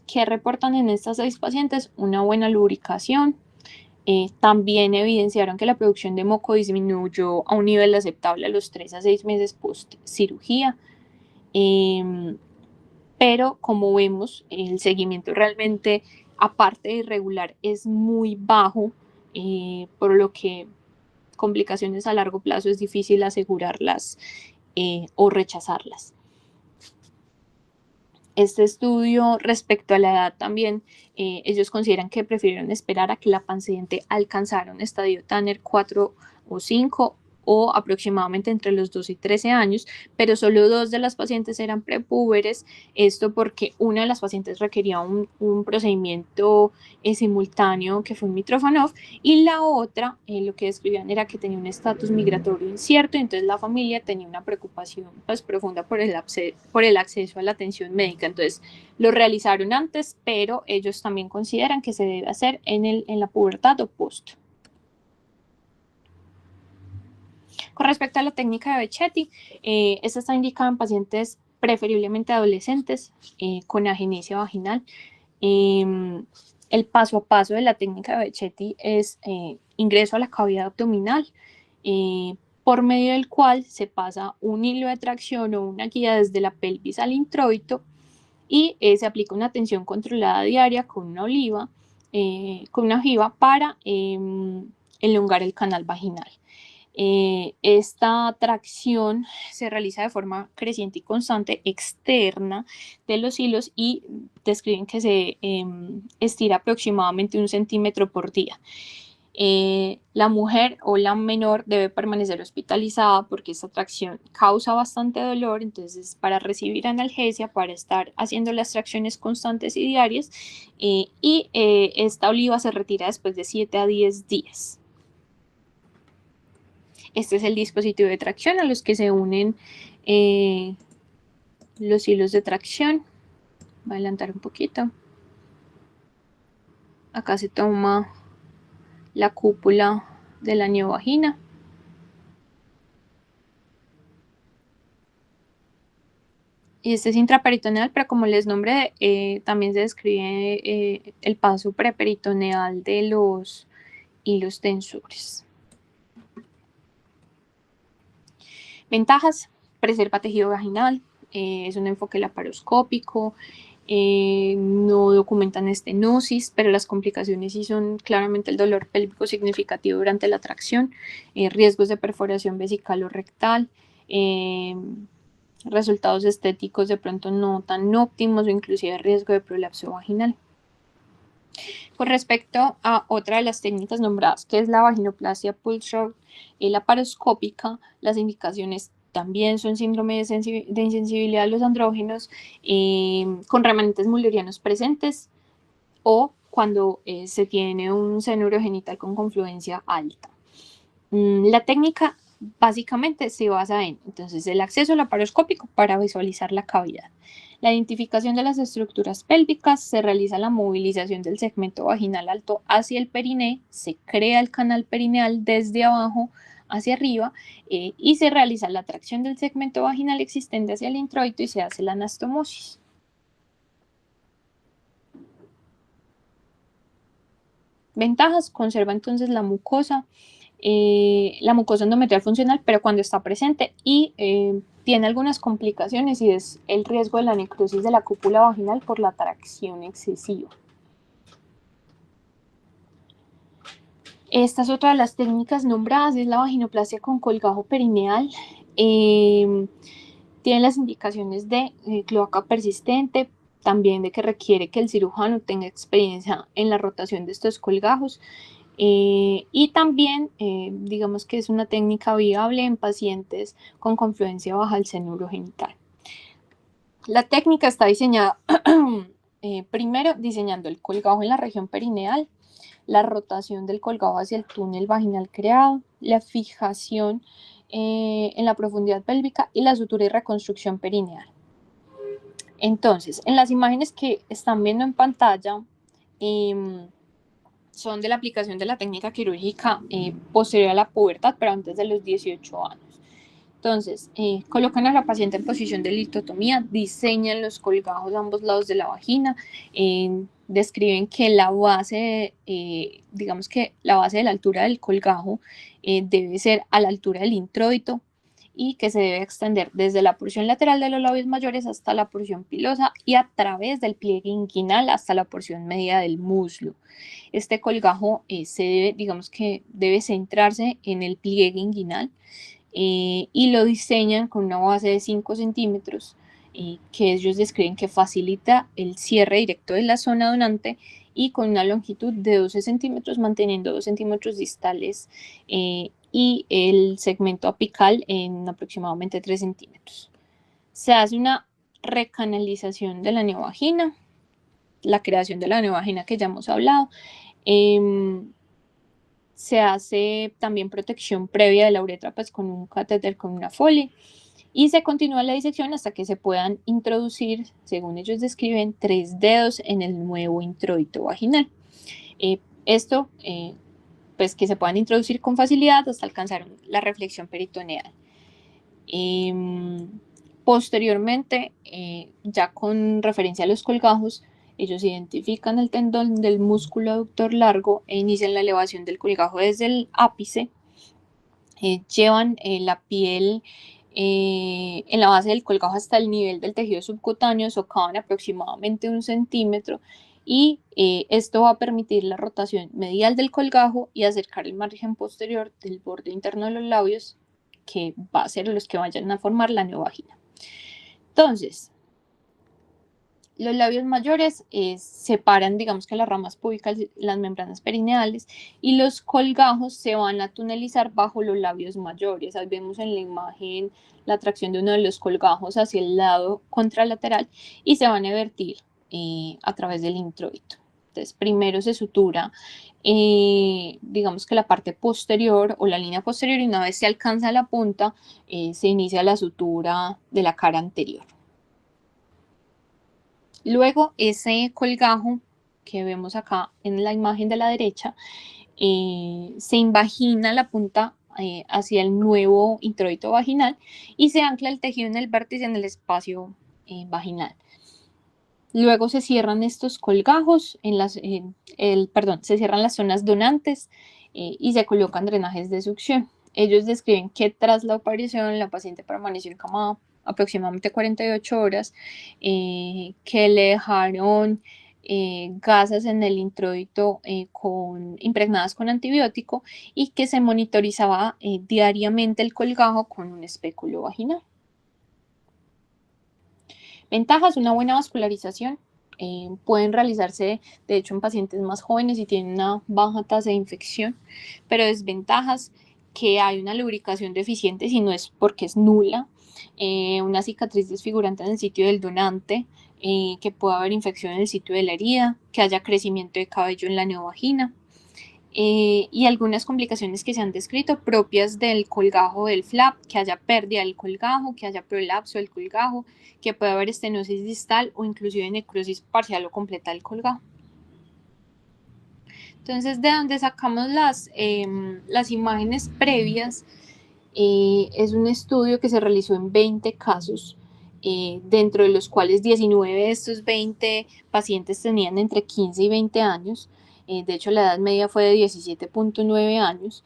¿Qué reportan en estas 6 pacientes? Una buena lubricación. También evidenciaron que la producción de moco disminuyó a un nivel aceptable a los 3 a 6 meses post cirugía. Pero como vemos, el seguimiento realmente, aparte de irregular, es muy bajo, por lo que complicaciones a largo plazo es difícil asegurarlas o rechazarlas. Este estudio respecto a la edad también, ellos consideran que prefirieron esperar a que la paciente alcanzara un estadio Tanner 4 o 5 o aproximadamente entre los 12 y 13 años, pero solo 2 de las pacientes eran prepúberes, esto porque una de las pacientes requería un procedimiento simultáneo que fue un Mitrofanov, y la otra lo que describían era que tenía un estatus migratorio incierto, y entonces la familia tenía una preocupación pues, profunda por el acceso a la atención médica. Entonces lo realizaron antes, pero ellos también consideran que se debe hacer en la pubertad o post. Con respecto a la técnica de Becchetti, esta está indicada en pacientes preferiblemente adolescentes con agenesia vaginal. El paso a paso de la técnica de Becchetti es ingreso a la cavidad abdominal, por medio del cual se pasa un hilo de tracción o una guía desde la pelvis al introito y se aplica una tensión controlada diaria con una ojiva para elongar el canal vaginal. Esta tracción se realiza de forma creciente y constante externa de los hilos y describen que se estira aproximadamente 1 centímetro por día. La mujer o la menor debe permanecer hospitalizada porque esta tracción causa bastante dolor, entonces para recibir analgesia, para estar haciendo las tracciones constantes y diarias, esta oliva se retira después de 7 a 10 días. Este es el dispositivo de tracción a los que se unen los hilos de tracción. Voy a adelantar un poquito. Acá se toma la cúpula de la neovagina. Y este es intraperitoneal, pero como les nombré, también se describe el paso preperitoneal de los hilos tensores. Ventajas: preserva tejido vaginal, es un enfoque laparoscópico, no documentan estenosis, pero las complicaciones sí son claramente el dolor pélvico significativo durante la tracción, riesgos de perforación vesical o rectal, resultados estéticos de pronto no tan óptimos o inclusive riesgo de prolapso vaginal. Con respecto a otra de las técnicas nombradas, que es la vaginoplastia pulse laparoscópica, las indicaciones también son síndrome de insensibilidad a los andrógenos con remanentes mullerianos presentes o cuando se tiene un seno urogenital con confluencia alta. La técnica básicamente se basa en entonces, el acceso laparoscópico para visualizar la cavidad. La identificación de las estructuras pélvicas, se realiza la movilización del segmento vaginal alto hacia el periné, se crea el canal perineal desde abajo hacia arriba y se realiza la tracción del segmento vaginal existente hacia el introito y se hace la anastomosis. Ventajas: conserva entonces la mucosa endometrial funcional, pero cuando está presente y tiene algunas complicaciones y es el riesgo de la necrosis de la cúpula vaginal por la tracción excesiva. Esta es otra de las técnicas nombradas, es la vaginoplastia con colgajo perineal. Tiene las indicaciones de cloaca persistente, también de que requiere que el cirujano tenga experiencia en la rotación de estos colgajos. Y también, digamos que es una técnica viable en pacientes con confluencia baja al seno urogenital. La técnica está diseñada, primero diseñando el colgajo en la región perineal, la rotación del colgajo hacia el túnel vaginal creado, la fijación en la profundidad pélvica y la sutura y reconstrucción perineal. Entonces, en las imágenes que están viendo en pantalla, son de la aplicación de la técnica quirúrgica posterior a la pubertad, pero antes de los 18 años. Entonces, colocan a la paciente en posición de litotomía, diseñan los colgajos a ambos lados de la vagina, describen que la base, digamos que la base de la altura del colgajo debe ser a la altura del introito y que se debe extender desde la porción lateral de los labios mayores hasta la porción pilosa y a través del pliegue inguinal hasta la porción media del muslo. Este colgajo se debe, digamos que debe centrarse en el pliegue inguinal y lo diseñan con una base de 5 centímetros que ellos describen que facilita el cierre directo de la zona donante y con una longitud de 12 centímetros, manteniendo 2 centímetros distales y el segmento apical en aproximadamente 3 centímetros. Se hace una recanalización de la neovagina, la creación de la neovagina que ya hemos hablado. Se hace también protección previa de la uretra pues, con un catéter, con una Foley, y se continúa la disección hasta que se puedan introducir, según ellos describen, 3 dedos en el nuevo introito vaginal. Esto, pues que se puedan introducir con facilidad hasta alcanzar la reflexión peritoneal. Posteriormente, ya con referencia a los colgajos, ellos identifican el tendón del músculo aductor largo e inician la elevación del colgajo desde el ápice. Llevan la piel en la base del colgajo hasta el nivel del tejido subcutáneo, socavan aproximadamente 1 centímetro y esto va a permitir la rotación medial del colgajo y acercar el margen posterior del borde interno de los labios, que va a ser los que vayan a formar la neovagina. Entonces, los labios mayores separan, digamos que las ramas púbicas, las membranas perineales, y los colgajos se van a tunelizar bajo los labios mayores. Ahí vemos en la imagen la tracción de uno de los colgajos hacia el lado contralateral y se van a vertir a través del introito. Entonces, primero se sutura, digamos que la parte posterior o la línea posterior, y una vez se alcanza la punta, se inicia la sutura de la cara anterior. Luego, ese colgajo que vemos acá en la imagen de la derecha, se invagina la punta hacia el nuevo introito vaginal y se ancla el tejido en el vértice en el espacio vaginal. Luego se cierran estos colgajos, se cierran las zonas donantes y se colocan drenajes de succión. ellos describen que tras la operación la paciente permaneció en cama aproximadamente 48 horas, que le dejaron gasas en el introito impregnadas con antibiótico y que se monitorizaba diariamente el colgajo con un espéculo vaginal. Ventajas: una buena vascularización. Pueden realizarse, de hecho, en pacientes más jóvenes y tienen una baja tasa de infección, pero desventajas: que hay una lubricación deficiente, si no es porque es nula, una cicatriz desfigurante en el sitio del donante, que pueda haber infección en el sitio de la herida, que haya crecimiento de cabello en la neovagina, y algunas complicaciones que se han descrito propias del colgajo del flap, que haya pérdida del colgajo, que haya prolapso del colgajo, que pueda haber estenosis distal o inclusive necrosis parcial o completa del colgajo. Entonces, de donde sacamos las imágenes previas, es un estudio que se realizó en 20 casos, dentro de los cuales 19 de estos 20 pacientes tenían entre 15 y 20 años. De hecho, la edad media fue de 17.9 años.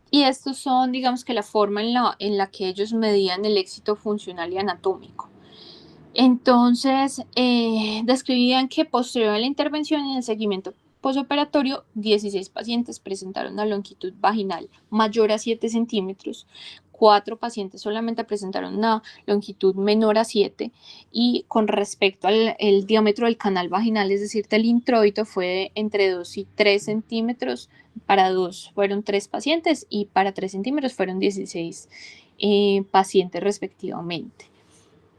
Y estos son, digamos, que la forma en la que ellos medían el éxito funcional y anatómico. Entonces, describían que posterior a la intervención y en el seguimiento posoperatorio, 16 pacientes presentaron una longitud vaginal mayor a 7 centímetros, 4 pacientes solamente presentaron una longitud menor a 7, y con respecto al el diámetro del canal vaginal, es decir, del introito, fue entre 2 y 3 centímetros. Para 2 fueron 3 pacientes y para 3 centímetros fueron 16 pacientes respectivamente.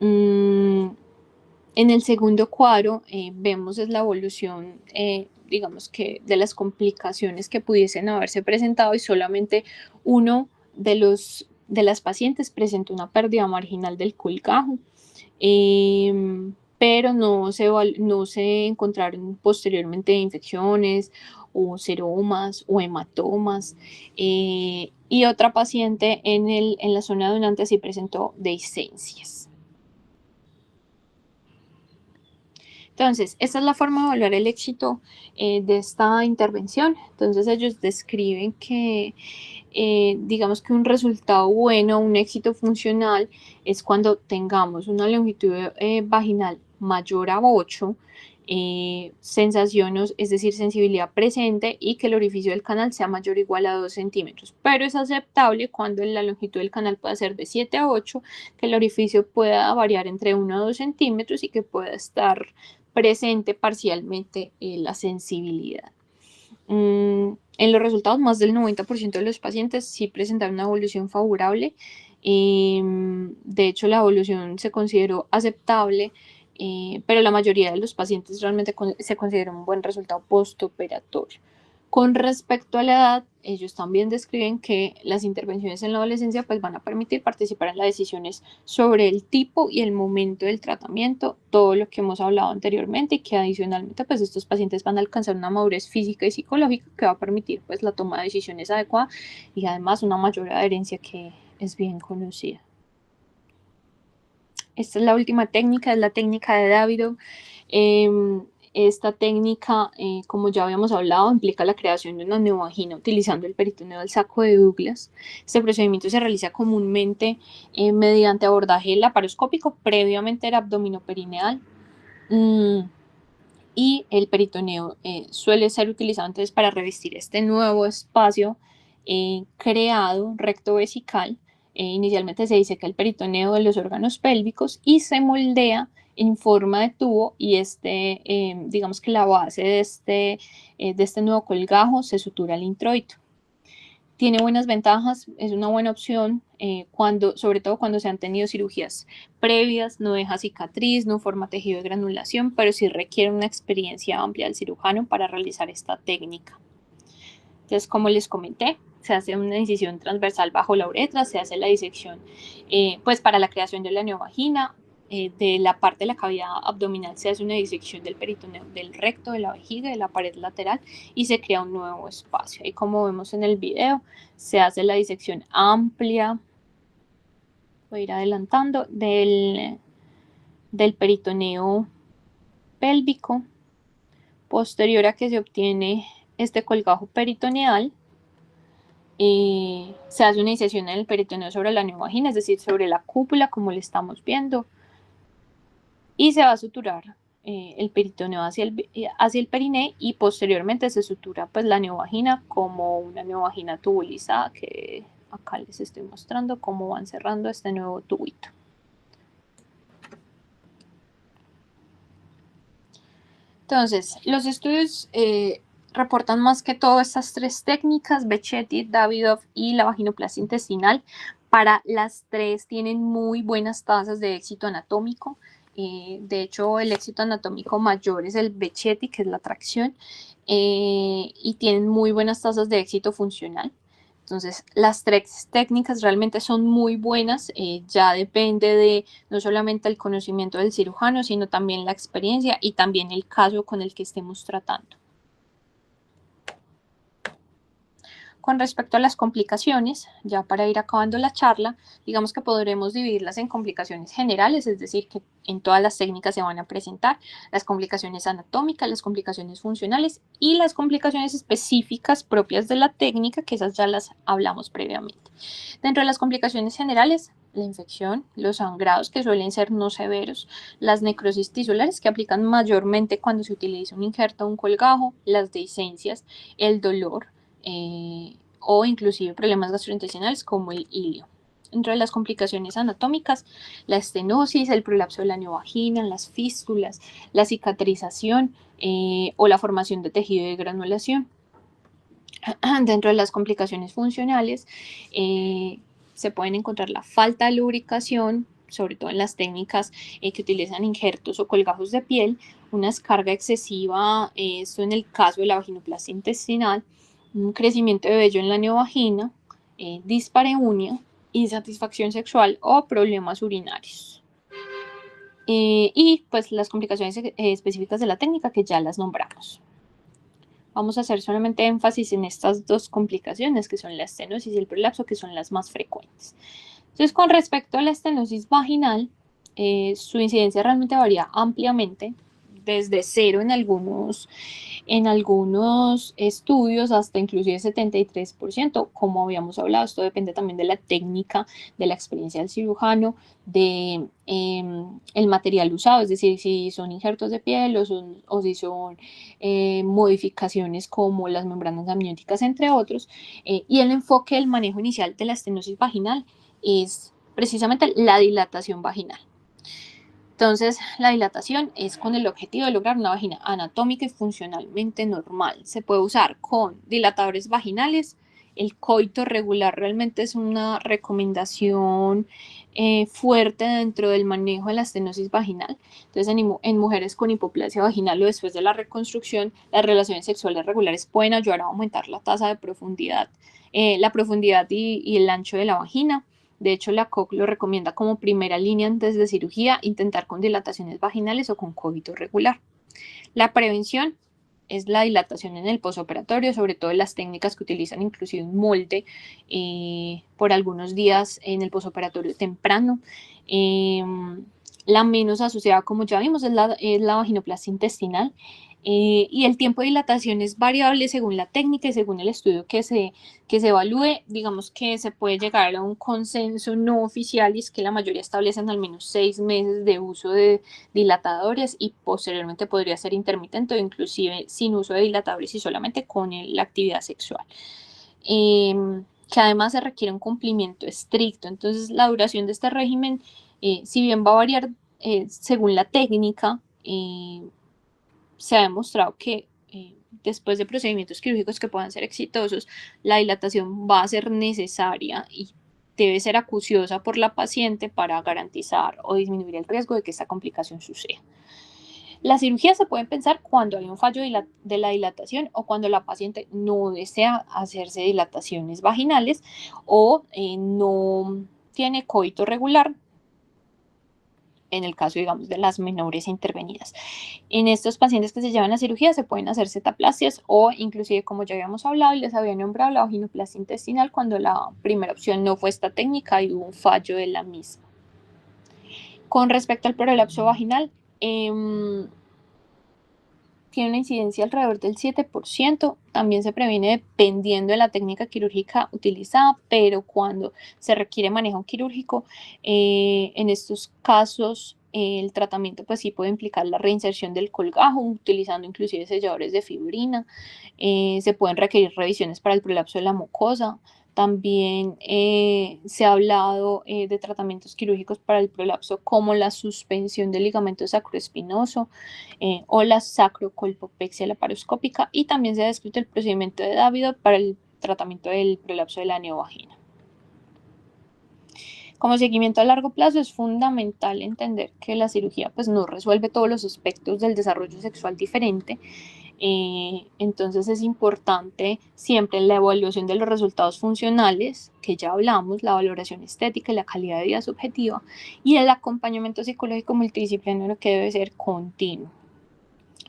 En el segundo cuadro vemos es la evolución, digamos, que de las complicaciones que pudiesen haberse presentado, y solamente uno de las pacientes presentó una pérdida marginal del colgajo, pero no se encontraron posteriormente infecciones o seromas o hematomas, y otra paciente en la zona donante sí presentó dehiscencias. Entonces, esta es la forma de evaluar el éxito de esta intervención. Entonces, ellos describen que, digamos, que un resultado bueno, un éxito funcional, es cuando tengamos una longitud vaginal mayor a 8, sensación, es decir, sensibilidad presente, y que el orificio del canal sea mayor o igual a 2 centímetros. Pero es aceptable cuando la longitud del canal pueda ser de 7 a 8, que el orificio pueda variar entre 1 a 2 centímetros y que pueda estar presente parcialmente la sensibilidad. En los resultados, más del 90% de los pacientes sí presentaron una evolución favorable. De hecho, la evolución se consideró aceptable, pero la mayoría de los pacientes realmente se considera un buen resultado postoperatorio. Con respecto a la edad, ellos también describen que las intervenciones en la adolescencia pues van a permitir participar en las decisiones sobre el tipo y el momento del tratamiento, todo lo que hemos hablado anteriormente, y que adicionalmente pues estos pacientes van a alcanzar una madurez física y psicológica que va a permitir pues la toma de decisiones adecuada y además una mayor adherencia, que es bien conocida. Esta es la última técnica, es la técnica de Davidoff. Esta técnica, como ya habíamos hablado, implica la creación de una neovagina utilizando el peritoneo del saco de Douglas. Este procedimiento se realiza comúnmente mediante abordaje laparoscópico previamente el abdominoperineal. Y el peritoneo suele ser utilizado entonces para revestir este nuevo espacio creado rectovesical. Inicialmente se diseca el peritoneo de los órganos pélvicos y se moldea en forma de tubo, y digamos que la base de este nuevo colgajo se sutura al introito. Tiene buenas ventajas, es una buena opción sobre todo cuando se han tenido cirugías previas, no deja cicatriz, no forma tejido de granulación, pero sí requiere una experiencia amplia del cirujano para realizar esta técnica. Entonces, como les comenté, se hace una incisión transversal bajo la uretra, se hace la disección pues para la creación de la neovagina. De la parte de la cavidad abdominal se hace una disección del peritoneo, del recto, de la vejiga, de la pared lateral, y se crea un nuevo espacio. Y como vemos en el video, se hace la disección amplia, voy a ir adelantando, del peritoneo pélvico. Posterior a que se obtiene este colgajo peritoneal, Se hace una incisión en el peritoneo sobre la neovagina, es decir, sobre la cúpula, como le estamos viendo, y se va a suturar el peritoneo hacia el periné, y posteriormente se sutura pues la neovagina como una neovagina tubulizada, que acá les estoy mostrando cómo van cerrando este nuevo tubito. Entonces, los estudios reportan más que todo estas tres técnicas, Becchetti, Davidoff y la vaginoplastia intestinal. Para las tres tienen muy buenas tasas de éxito anatómico. De hecho, el éxito anatómico mayor es el Becchetti, que es la tracción, y tienen muy buenas tasas de éxito funcional. Entonces, las tres técnicas realmente son muy buenas, ya depende de no solamente el conocimiento del cirujano, sino también la experiencia y también el caso con el que estemos tratando. Con respecto a las complicaciones, ya para ir acabando la charla, digamos que podremos dividirlas en complicaciones generales, es decir, que en todas las técnicas se van a presentar las complicaciones anatómicas, las complicaciones funcionales y las complicaciones específicas propias de la técnica, que esas ya las hablamos previamente. Dentro de las complicaciones generales, la infección, los sangrados, que suelen ser no severos, las necrosis tisulares, que aplican mayormente cuando se utiliza un injerto o un colgajo, las dehiscencias, el dolor, o inclusive problemas gastrointestinales como el ilio. Dentro de las complicaciones anatómicas, la estenosis, el prolapso de la neovagina, las fístulas, la cicatrización o la formación de tejido de granulación. Dentro de las complicaciones funcionales, se pueden encontrar la falta de lubricación, sobre todo en las técnicas que utilizan injertos o colgajos de piel, una descarga excesiva, esto en el caso de la vaginoplastia intestinal, un crecimiento de vello en la neovagina, dispareunia, insatisfacción sexual o problemas urinarios. Y pues las complicaciones específicas de la técnica, que ya las nombramos. Vamos a hacer solamente énfasis en estas dos complicaciones, que son la estenosis y el prolapso, que son las más frecuentes. Entonces, con respecto a la estenosis vaginal, su incidencia realmente varía ampliamente, desde cero en algunos estudios hasta inclusive 73%, como habíamos hablado. Esto depende también de la técnica, de la experiencia del cirujano, de el material usado, es decir, si son injertos de piel o si son modificaciones como las membranas amnióticas, entre otros, y el enfoque del manejo inicial de la estenosis vaginal es precisamente la dilatación vaginal. Entonces, la dilatación es con el objetivo de lograr una vagina anatómica y funcionalmente normal. Se puede usar con dilatadores vaginales. El coito regular realmente es una recomendación fuerte dentro del manejo de la estenosis vaginal. Entonces, en mujeres con hipoplasia vaginal o después de la reconstrucción, las relaciones sexuales regulares pueden ayudar a aumentar la tasa de profundidad, la profundidad y el ancho de la vagina. De hecho, la COC lo recomienda como primera línea antes de cirugía, intentar con dilataciones vaginales o con coito regular. La prevención es la dilatación en el posoperatorio, sobre todo en las técnicas que utilizan inclusive un molde por algunos días en el posoperatorio temprano. La menos asociada, como ya vimos, es la vaginoplastia intestinal. Y el tiempo de dilatación es variable según la técnica y según el estudio que se evalúe. Digamos que se puede llegar a un consenso no oficial, y es que la mayoría establecen al menos 6 meses de uso de dilatadores, y posteriormente podría ser intermitente o inclusive sin uso de dilatadores y solamente con la actividad sexual. Que además se requiere un cumplimiento estricto. Entonces, la duración de este régimen, si bien va a variar según la técnica, se ha demostrado que después de procedimientos quirúrgicos que puedan ser exitosos, la dilatación va a ser necesaria y debe ser acuciosa por la paciente para garantizar o disminuir el riesgo de que esta complicación suceda. La cirugía se puede pensar cuando hay un fallo de la dilatación o cuando la paciente no desea hacerse dilataciones vaginales o no tiene coito regular, en el caso, digamos, de las menores intervenidas. En estos pacientes que se llevan a cirugía se pueden hacer cetaplastias o inclusive, como ya habíamos hablado y les había nombrado, la vaginoplastia intestinal cuando la primera opción no fue esta técnica y hubo un fallo de la misma. Con respecto al prolapso vaginal, tiene una incidencia alrededor del 7%. También se previene dependiendo de la técnica quirúrgica utilizada, pero cuando se requiere manejo quirúrgico, en estos casos el tratamiento pues sí puede implicar la reinserción del colgajo, utilizando inclusive selladores de fibrina. Se pueden requerir revisiones para el prolapso de la mucosa. También se ha hablado de tratamientos quirúrgicos para el prolapso como la suspensión del ligamento sacroespinoso o la sacrocolpopexia laparoscópica, y también se ha descrito el procedimiento de Davidov para el tratamiento del prolapso de la neovagina. Como seguimiento a largo plazo es fundamental entender que la cirugía pues no resuelve todos los aspectos del desarrollo sexual diferente. Entonces es importante siempre la evaluación de los resultados funcionales, que ya hablamos, la valoración estética y la calidad de vida subjetiva, y el acompañamiento psicológico multidisciplinario, que debe ser continuo.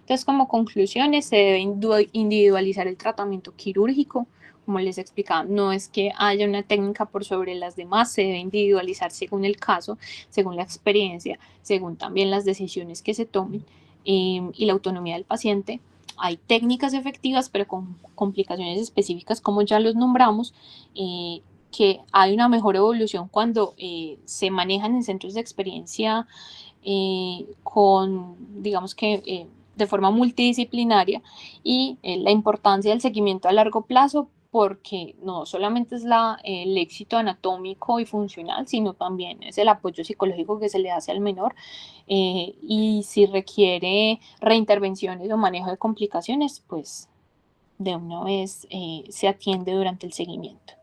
Entonces, como conclusiones, se debe individualizar el tratamiento quirúrgico. Como les explicaba, no es que haya una técnica por sobre las demás, se debe individualizar según el caso, según la experiencia, según también las decisiones que se tomen y la autonomía del paciente. Hay técnicas efectivas, pero con complicaciones específicas, como ya los nombramos, que hay una mejor evolución cuando se manejan en centros de experiencia con, digamos que, de forma multidisciplinaria, y la importancia del seguimiento a largo plazo, porque no solamente es el éxito anatómico y funcional, sino también es el apoyo psicológico que se le hace al menor, y si requiere reintervenciones o manejo de complicaciones, pues de una vez se atiende durante el seguimiento.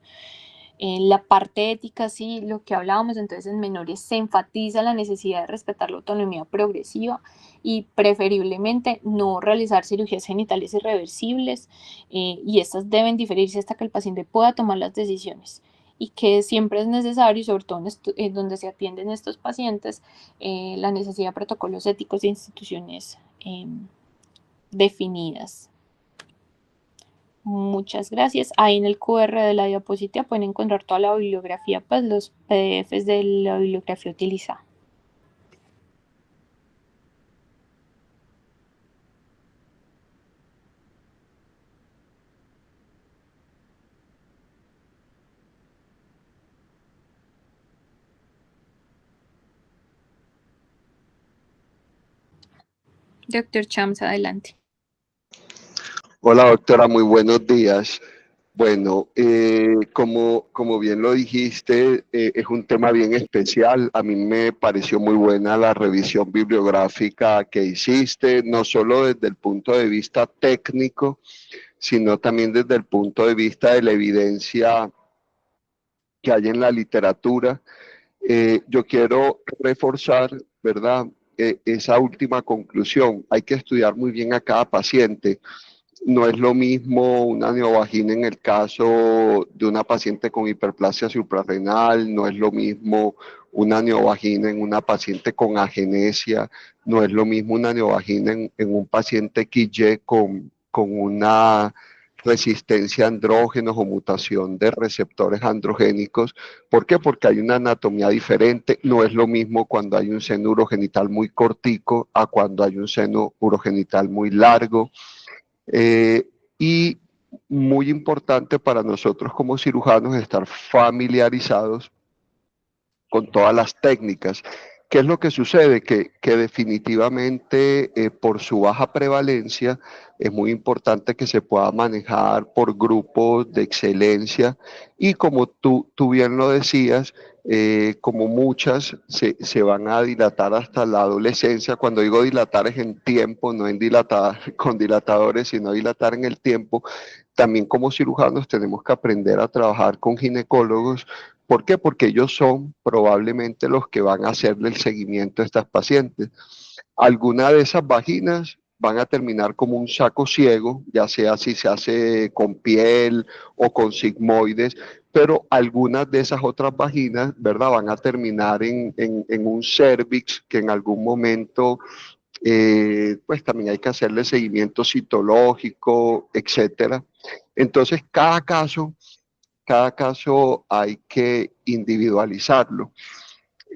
En la parte ética, sí, lo que hablábamos, entonces en menores se enfatiza la necesidad de respetar la autonomía progresiva y preferiblemente no realizar cirugías genitales irreversibles, y estas deben diferirse hasta que el paciente pueda tomar las decisiones, y que siempre es necesario, sobre todo en donde se atienden estos pacientes, la necesidad de protocolos éticos de instituciones definidas. Muchas gracias. Ahí en el QR de la diapositiva pueden encontrar toda la bibliografía, pues los PDFs de la bibliografía utilizada. Doctor Chams, adelante. Hola doctora, muy buenos días. Bueno, como bien lo dijiste, es un tema bien especial. A mí me pareció muy buena la revisión bibliográfica que hiciste, no solo desde el punto de vista técnico, sino también desde el punto de vista de la evidencia que hay en la literatura. Yo quiero reforzar, ¿verdad? Esa última conclusión. Hay que estudiar muy bien a cada paciente. No es lo mismo una neovagina en el caso de una paciente con hiperplasia suprarrenal, no es lo mismo una neovagina en una paciente con agenesia, no es lo mismo una neovagina en un paciente XY con una resistencia a andrógenos o mutación de receptores androgénicos. ¿Por qué? Porque hay una anatomía diferente. No es lo mismo cuando hay un seno urogenital muy cortico a cuando hay un seno urogenital muy largo. Y muy importante para nosotros como cirujanos estar familiarizados con todas las técnicas. ¿Qué es lo que sucede? Que definitivamente por su baja prevalencia es muy importante que se pueda manejar por grupos de excelencia y como tú bien lo decías, como muchas se van a dilatar hasta la adolescencia. Cuando digo dilatar es en tiempo, no en dilatar con dilatadores, sino dilatar en el tiempo. También como cirujanos tenemos que aprender a trabajar con ginecólogos. ¿Por qué? Porque ellos son probablemente los que van a hacerle el seguimiento a estas pacientes. Algunas de esas vaginas van a terminar como un saco ciego, ya sea si se hace con piel o con sigmoides, pero algunas de esas otras vaginas, ¿verdad? Van a terminar en un cervix que en algún momento, pues también hay que hacerle seguimiento citológico, etcétera. Entonces, cada caso hay que individualizarlo.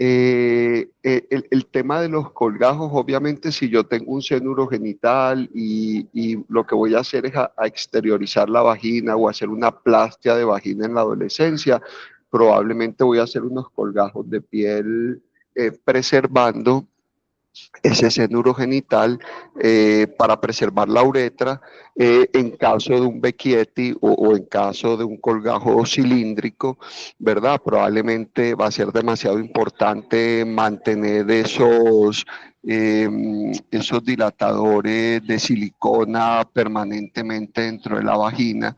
El tema de los colgajos, obviamente, si yo tengo un seno urogenital y lo que voy a hacer es a exteriorizar la vagina o hacer una plastia de vagina en la adolescencia, probablemente voy a hacer unos colgajos de piel preservando ese seno urogenital para preservar la uretra en caso de un Becchietti o en caso de un colgajo cilíndrico, ¿verdad? Probablemente va a ser demasiado importante mantener esos dilatadores de silicona permanentemente dentro de la vagina.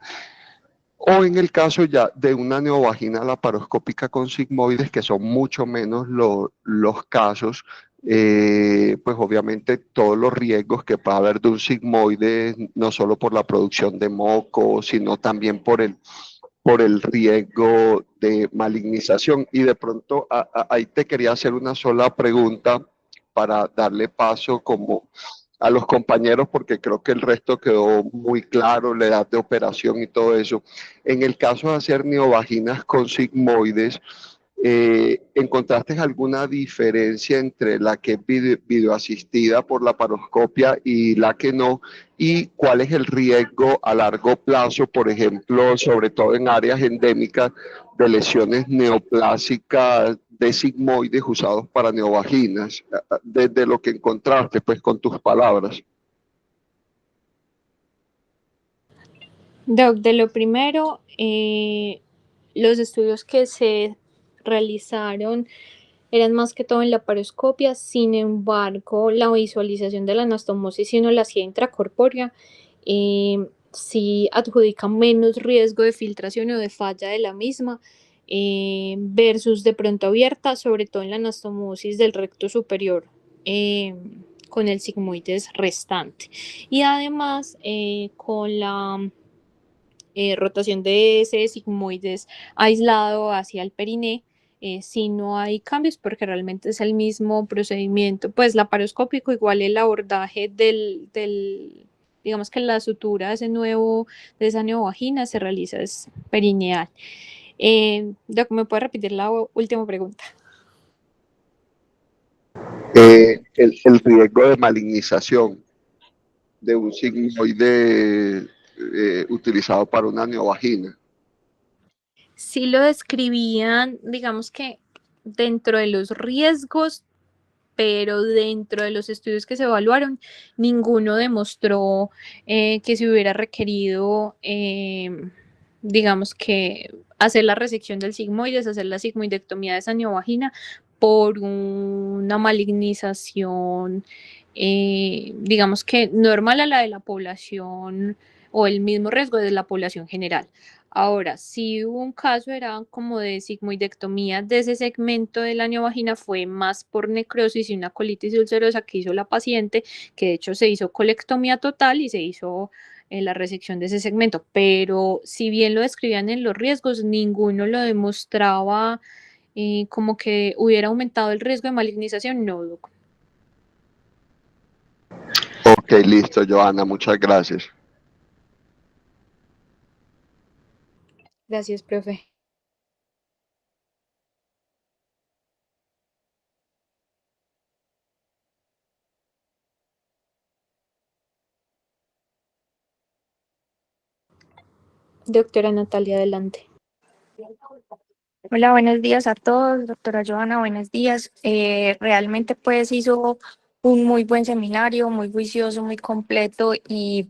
O en el caso ya de una neovagina laparoscópica con sigmoides, que son mucho menos los casos, pues obviamente todos los riesgos que puede haber de un sigmoide, no solo por la producción de moco, sino también por el riesgo de malignización. Y de pronto ahí te quería hacer una sola pregunta para darle paso como a los compañeros, porque creo que el resto quedó muy claro, la edad de operación y todo eso. En el caso de hacer neovaginas con sigmoides, ¿encontraste alguna diferencia entre la que es videoasistida por la paroscopia y la que no? ¿Y cuál es el riesgo a largo plazo, por ejemplo, sobre todo en áreas endémicas, de lesiones neoplásicas de sigmoides usados para neovaginas? Desde lo que encontraste, pues con tus palabras. Doc, de lo primero, los estudios que se realizaron eran más que todo en la paroscopia. Sin embargo, la visualización de la anastomosis, si uno la hacía intracorpórea, sí adjudica menos riesgo de filtración o de falla de la misma, versus de pronto abierta, sobre todo en la anastomosis del recto superior, con el sigmoides restante. Y además, con la rotación de ese sigmoides aislado hacia el periné, si no hay cambios, porque realmente es el mismo procedimiento, pues laparoscópico, igual el abordaje digamos que la sutura de esa neovagina se realiza es perineal. Doc, ¿me puede repetir la última pregunta? El riesgo de malignización de un sigmoide utilizado para una neovagina. Sí lo describían, digamos que dentro de los riesgos, pero dentro de los estudios que se evaluaron, ninguno demostró que se hubiera requerido, digamos que hacer la resección del sigmoides, hacer la sigmoidectomía de esa neovagina por una malignización, digamos que normal a la de la población o el mismo riesgo de la población general. Ahora, si hubo un caso, era como de sigmoidectomía de ese segmento de la neovagina, fue más por necrosis y una colitis ulcerosa que hizo la paciente, que de hecho se hizo colectomía total y se hizo la resección de ese segmento. Pero si bien lo describían en los riesgos, ninguno lo demostraba como que hubiera aumentado el riesgo de malignización, no, doc. Ok, listo, Joana, muchas gracias. Gracias, profe. Doctora Natalia, adelante. Hola, buenos días a todos, doctora Joana, buenos días. Realmente pues hizo un muy buen seminario, muy juicioso, muy completo y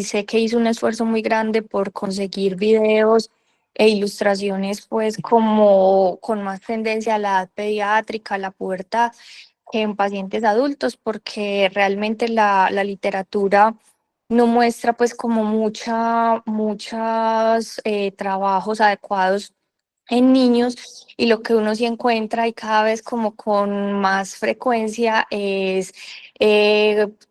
sé que hizo un esfuerzo muy grande por conseguir videos e ilustraciones pues como con más tendencia a la edad pediátrica, a la pubertad, que en pacientes adultos, porque realmente la literatura no muestra pues como muchos trabajos adecuados en niños, y lo que uno sí encuentra y cada vez como con más frecuencia es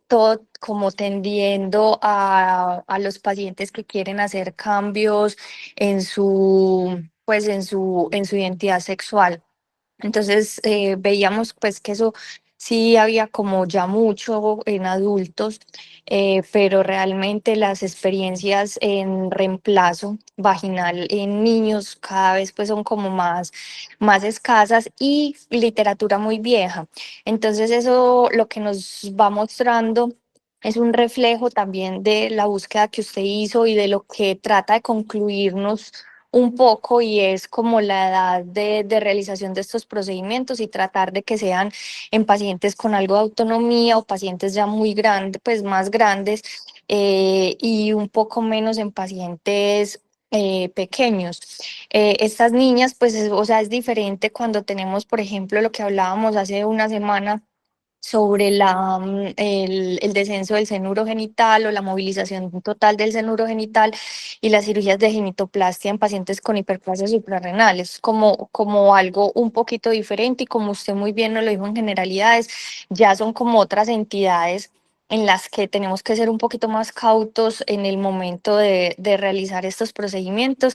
todo como tendiendo a los pacientes que quieren hacer cambios en su identidad sexual. Entonces veíamos pues que eso sí había como ya mucho en adultos, pero realmente las experiencias en reemplazo vaginal en niños cada vez pues son como más escasas y literatura muy vieja. Entonces eso lo que nos va mostrando es un reflejo también de la búsqueda que usted hizo y de lo que trata de concluirnos un poco, y es como la edad de realización de estos procedimientos y tratar de que sean en pacientes con algo de autonomía o pacientes ya muy grandes, pues más grandes, y un poco menos en pacientes pequeños. Estas niñas, pues, o sea, es diferente cuando tenemos, por ejemplo, lo que hablábamos hace una semana sobre el descenso del seno urogenital o la movilización total del seno urogenital y las cirugías de genitoplastia en pacientes con hiperplasia suprarrenal. Es como algo un poquito diferente, y como usted muy bien nos lo dijo en generalidades, ya son como otras entidades en las que tenemos que ser un poquito más cautos en el momento de realizar estos procedimientos,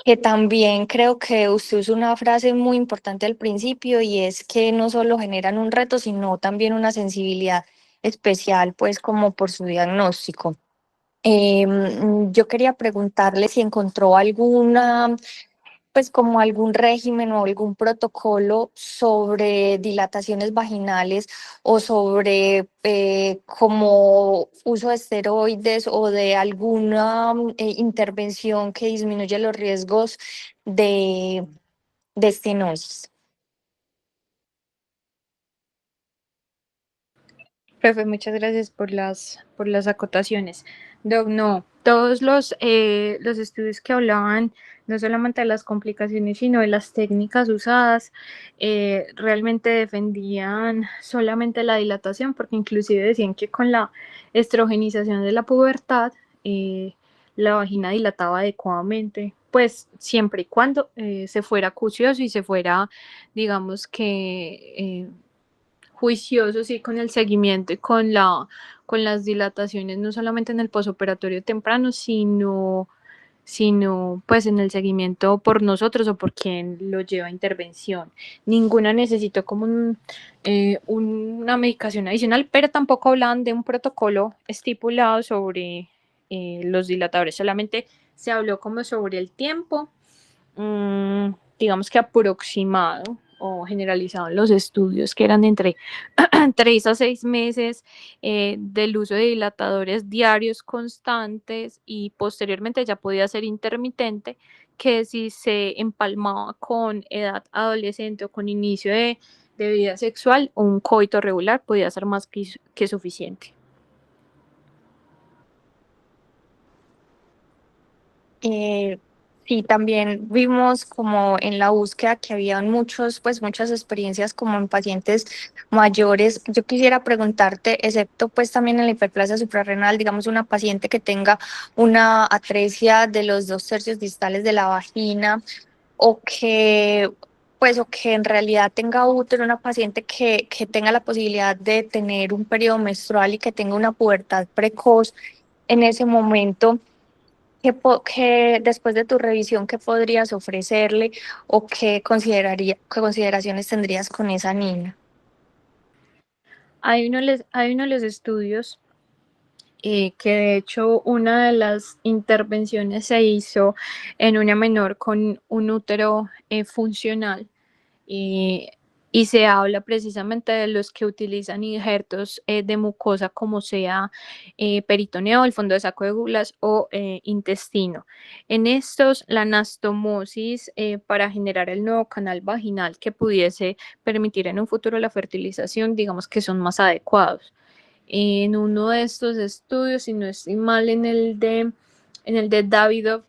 que también creo que usted usó una frase muy importante al principio, y es que no solo generan un reto, sino también una sensibilidad especial, pues como por su diagnóstico. Yo quería preguntarle si encontró alguna, pues como algún régimen o algún protocolo sobre dilataciones vaginales o sobre como uso de esteroides o de alguna intervención que disminuya los riesgos de, de estenosis. Profe, muchas gracias por las acotaciones. Doc, no, todos los estudios que hablaban no solamente de las complicaciones, sino de las técnicas usadas, realmente defendían solamente la dilatación, porque inclusive decían que con la estrogenización de la pubertad, la vagina dilataba adecuadamente, pues siempre y cuando se fuera acucioso y se fuera, digamos que juicioso, sí, con el seguimiento y con las dilataciones, no solamente en el posoperatorio temprano, sino pues en el seguimiento por nosotros o por quien lo lleva a intervención. Ninguna necesitó como una medicación adicional, pero tampoco hablaban de un protocolo estipulado sobre los dilatadores, solamente se habló como sobre el tiempo, digamos que aproximado o generalizado en los estudios, que eran entre 3 a 6 meses del uso de dilatadores diarios constantes, y posteriormente ya podía ser intermitente, que si se empalmaba con edad adolescente o con inicio de vida sexual o un coito regular, podía ser más que suficiente. Sí, también vimos como en la búsqueda que habían muchas experiencias como en pacientes mayores. Yo quisiera preguntarte, excepto pues también en la hiperplasia suprarrenal, digamos una paciente que tenga una atresia de los 2/3 distales de la vagina, o que en realidad tenga útero, una paciente que tenga la posibilidad de tener un periodo menstrual y que tenga una pubertad precoz en ese momento. ¿Qué después de tu revisión, qué podrías ofrecerle o qué consideraciones tendrías con esa niña? Hay uno de los estudios que de hecho una de las intervenciones se hizo en una menor con un útero funcional, eh, y se habla precisamente de los que utilizan injertos de mucosa, como sea peritoneo, el fondo de saco de gulas o intestino. En estos, la anastomosis para generar el nuevo canal vaginal que pudiese permitir en un futuro la fertilización, digamos que son más adecuados. En uno de estos estudios, si no estoy mal, en el de Davidov,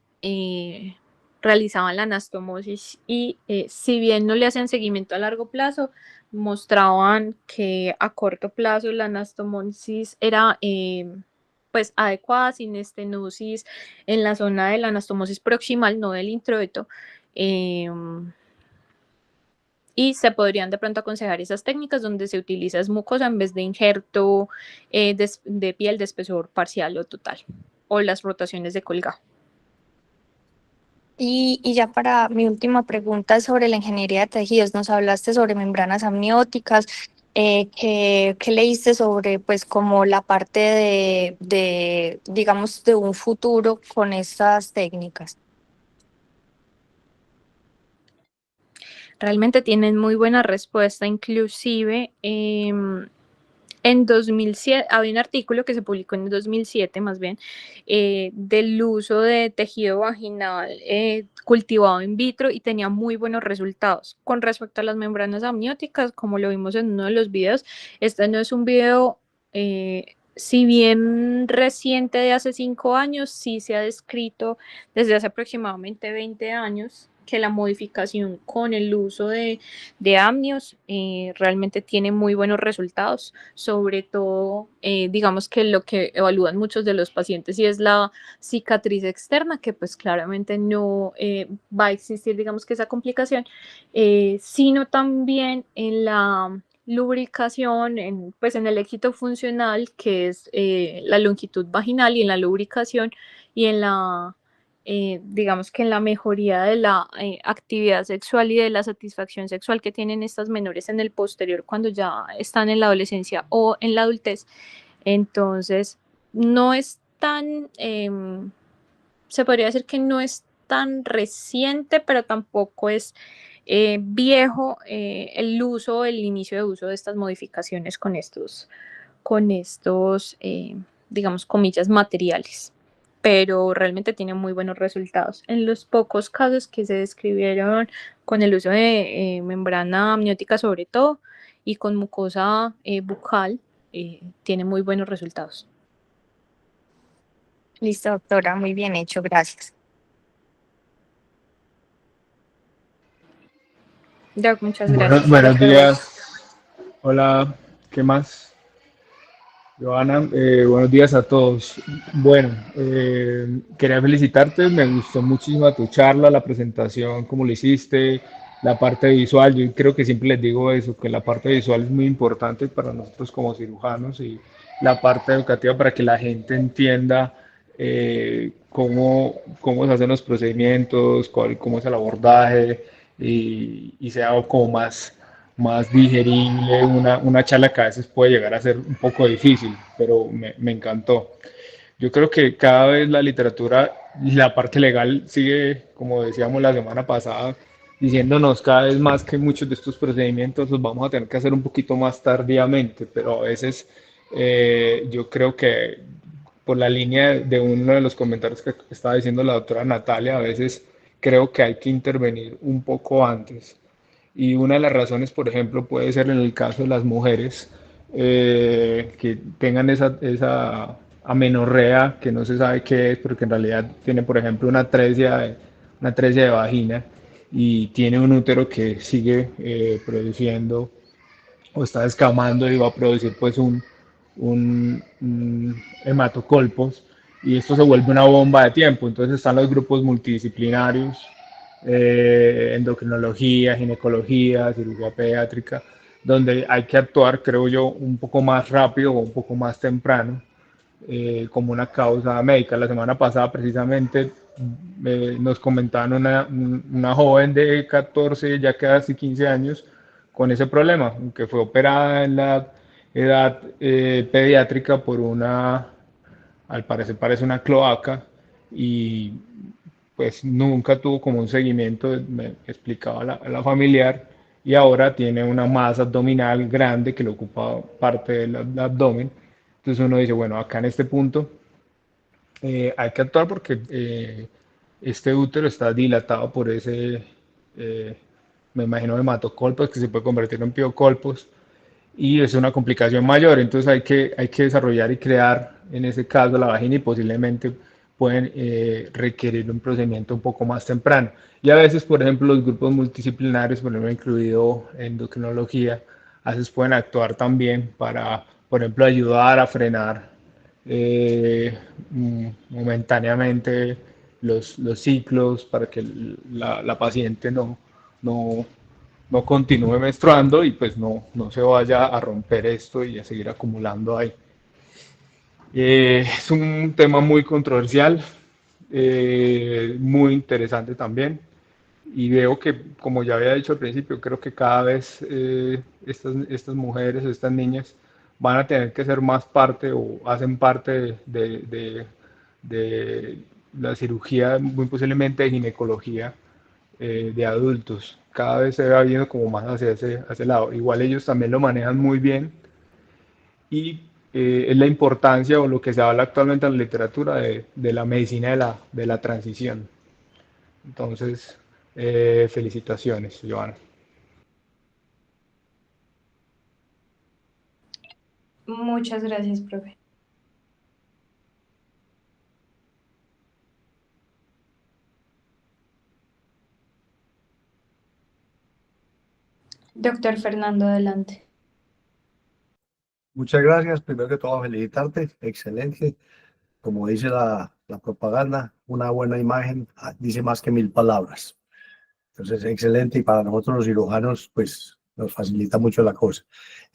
realizaban la anastomosis y si bien no le hacían seguimiento a largo plazo, mostraban que a corto plazo la anastomosis era pues adecuada, sin estenosis en la zona de la anastomosis proximal, no del introito. Eh, y se podrían de pronto aconsejar esas técnicas donde se utiliza mucosa en vez de injerto de piel de espesor parcial o total, o las rotaciones de colgado. Y ya para mi última pregunta sobre la ingeniería de tejidos, nos hablaste sobre membranas amnióticas, ¿Qué leíste sobre, pues, como la parte digamos, de un futuro con estas técnicas? Realmente tienen muy buena respuesta, inclusive en 2007, había un artículo que se publicó en 2007 más bien, del uso de tejido vaginal cultivado in vitro y tenía muy buenos resultados. Con respecto a las membranas amnióticas, como lo vimos en uno de los videos, este no es un video, si bien reciente de hace 5 años, sí se ha descrito desde hace aproximadamente 20 años que la modificación con el uso de amnios realmente tiene muy buenos resultados, sobre todo, digamos que lo que evalúan muchos de los pacientes y es la cicatriz externa, que pues claramente no va a existir, digamos que esa complicación, sino también en la lubricación, pues en el éxito funcional, que es la longitud vaginal, y en la lubricación y en la digamos que en la mejoría de la actividad sexual y de la satisfacción sexual que tienen estas menores en el posterior cuando ya están en la adolescencia o en la adultez. Entonces, no es tan, se podría decir que no es tan reciente, pero tampoco es viejo el uso, el inicio de uso de estas modificaciones con estos digamos, comillas, materiales, pero realmente tiene muy buenos resultados. En los pocos casos que se describieron con el uso de membrana amniótica sobre todo y con mucosa bucal, tiene muy buenos resultados. Listo, doctora, muy bien hecho, gracias. Doc, muchas Bueno, gracias. buenos Doctor Weiss. días. Hola, ¿qué más? Joana, buenos días a todos. Bueno, quería felicitarte, me gustó muchísimo tu charla, la presentación, cómo lo hiciste, la parte visual. Yo creo que siempre les digo eso, que la parte visual es muy importante para nosotros como cirujanos y la parte educativa para que la gente entienda cómo se hacen los procedimientos, cómo es el abordaje y sea como más digerible, una charla que a veces puede llegar a ser un poco difícil, pero me encantó. Yo creo que cada vez la literatura y la parte legal sigue, como decíamos la semana pasada, diciéndonos cada vez más que muchos de estos procedimientos los vamos a tener que hacer un poquito más tardíamente, pero a veces yo creo que por la línea de uno de los comentarios que estaba diciendo la doctora Natalia, a veces creo que hay que intervenir un poco antes. Y una de las razones, por ejemplo, puede ser en el caso de las mujeres que tengan esa amenorrea que no se sabe qué es, pero que en realidad tiene, por ejemplo, una atresia de vagina y tiene un útero que sigue produciendo o está descamando y va a producir pues un hematocolpos y esto se vuelve una bomba de tiempo. Entonces están los grupos multidisciplinarios, endocrinología, ginecología, cirugía pediátrica, donde hay que actuar, creo yo, un poco más rápido o un poco más temprano como una causa médica. La semana pasada precisamente nos comentaban una joven de 14, ya casi 15 años, con ese problema, que fue operada en la edad pediátrica por al parecer parece una cloaca y pues nunca tuvo como un seguimiento, me explicaba la familiar, y ahora tiene una masa abdominal grande que le ocupa parte del abdomen. Entonces uno dice, bueno, acá en este punto hay que actuar porque este útero está dilatado por eh, me imagino, hematocolpos que se puede convertir en piocolpos y es una complicación mayor. Entonces hay que desarrollar y crear, en ese caso, la vagina y posiblemente pueden requerir un procedimiento un poco más temprano. Y a veces, por ejemplo, los grupos multidisciplinarios, por ejemplo, incluido endocrinología, a veces pueden actuar también para, por ejemplo, ayudar a frenar momentáneamente los ciclos para que la paciente no, no continúe menstruando y pues no se vaya a romper esto y a seguir acumulando ahí. Es un tema muy controversial, muy interesante también y veo que, como ya había dicho al principio, creo que cada vez estas mujeres, estas niñas, van a tener que ser más parte o hacen parte de la cirugía, muy posiblemente de ginecología de adultos. Cada vez se va viendo como más hacia ese lado. Igual ellos también lo manejan muy bien y es la importancia o lo que se habla actualmente en la literatura de la medicina de la transición. Entonces, felicitaciones, Joana. Muchas gracias, profe. Doctor Fernando, adelante. Muchas gracias. Primero que todo, felicitarte. Excelente. Como dice la propaganda, una buena imagen dice más que 1000 palabras. Entonces, excelente. Y para nosotros los cirujanos, pues nos facilita mucho la cosa.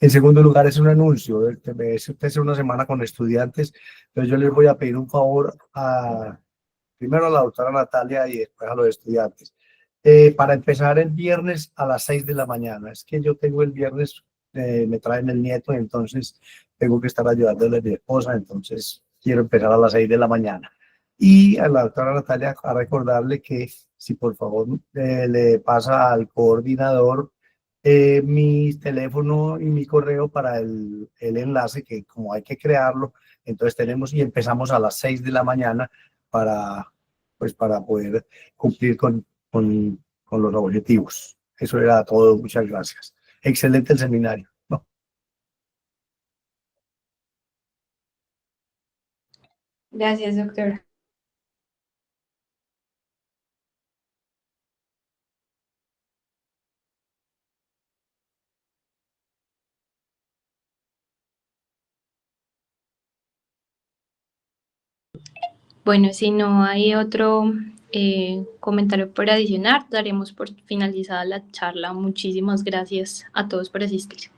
En segundo lugar, es un anuncio. Esta es una semana con estudiantes. Entonces, yo les voy a pedir un favor primero a la doctora Natalia y después a los estudiantes. Para empezar el viernes a las 6 de la mañana. Es que yo tengo el viernes, me traen el nieto, entonces tengo que estar ayudándole a mi esposa, entonces quiero empezar a las 6 de la mañana. Y a la doctora Natalia a recordarle que si por favor le pasa al coordinador mi teléfono y mi correo para el enlace, que como hay que crearlo, entonces tenemos y empezamos a las 6 de la mañana para, pues, para poder cumplir con los objetivos. Eso era todo. Muchas gracias. Excelente el seminario. ¿No? Gracias, doctor. Bueno, si no hay otro comentario por adicionar, daremos por finalizada la charla. Muchísimas gracias a todos por asistir.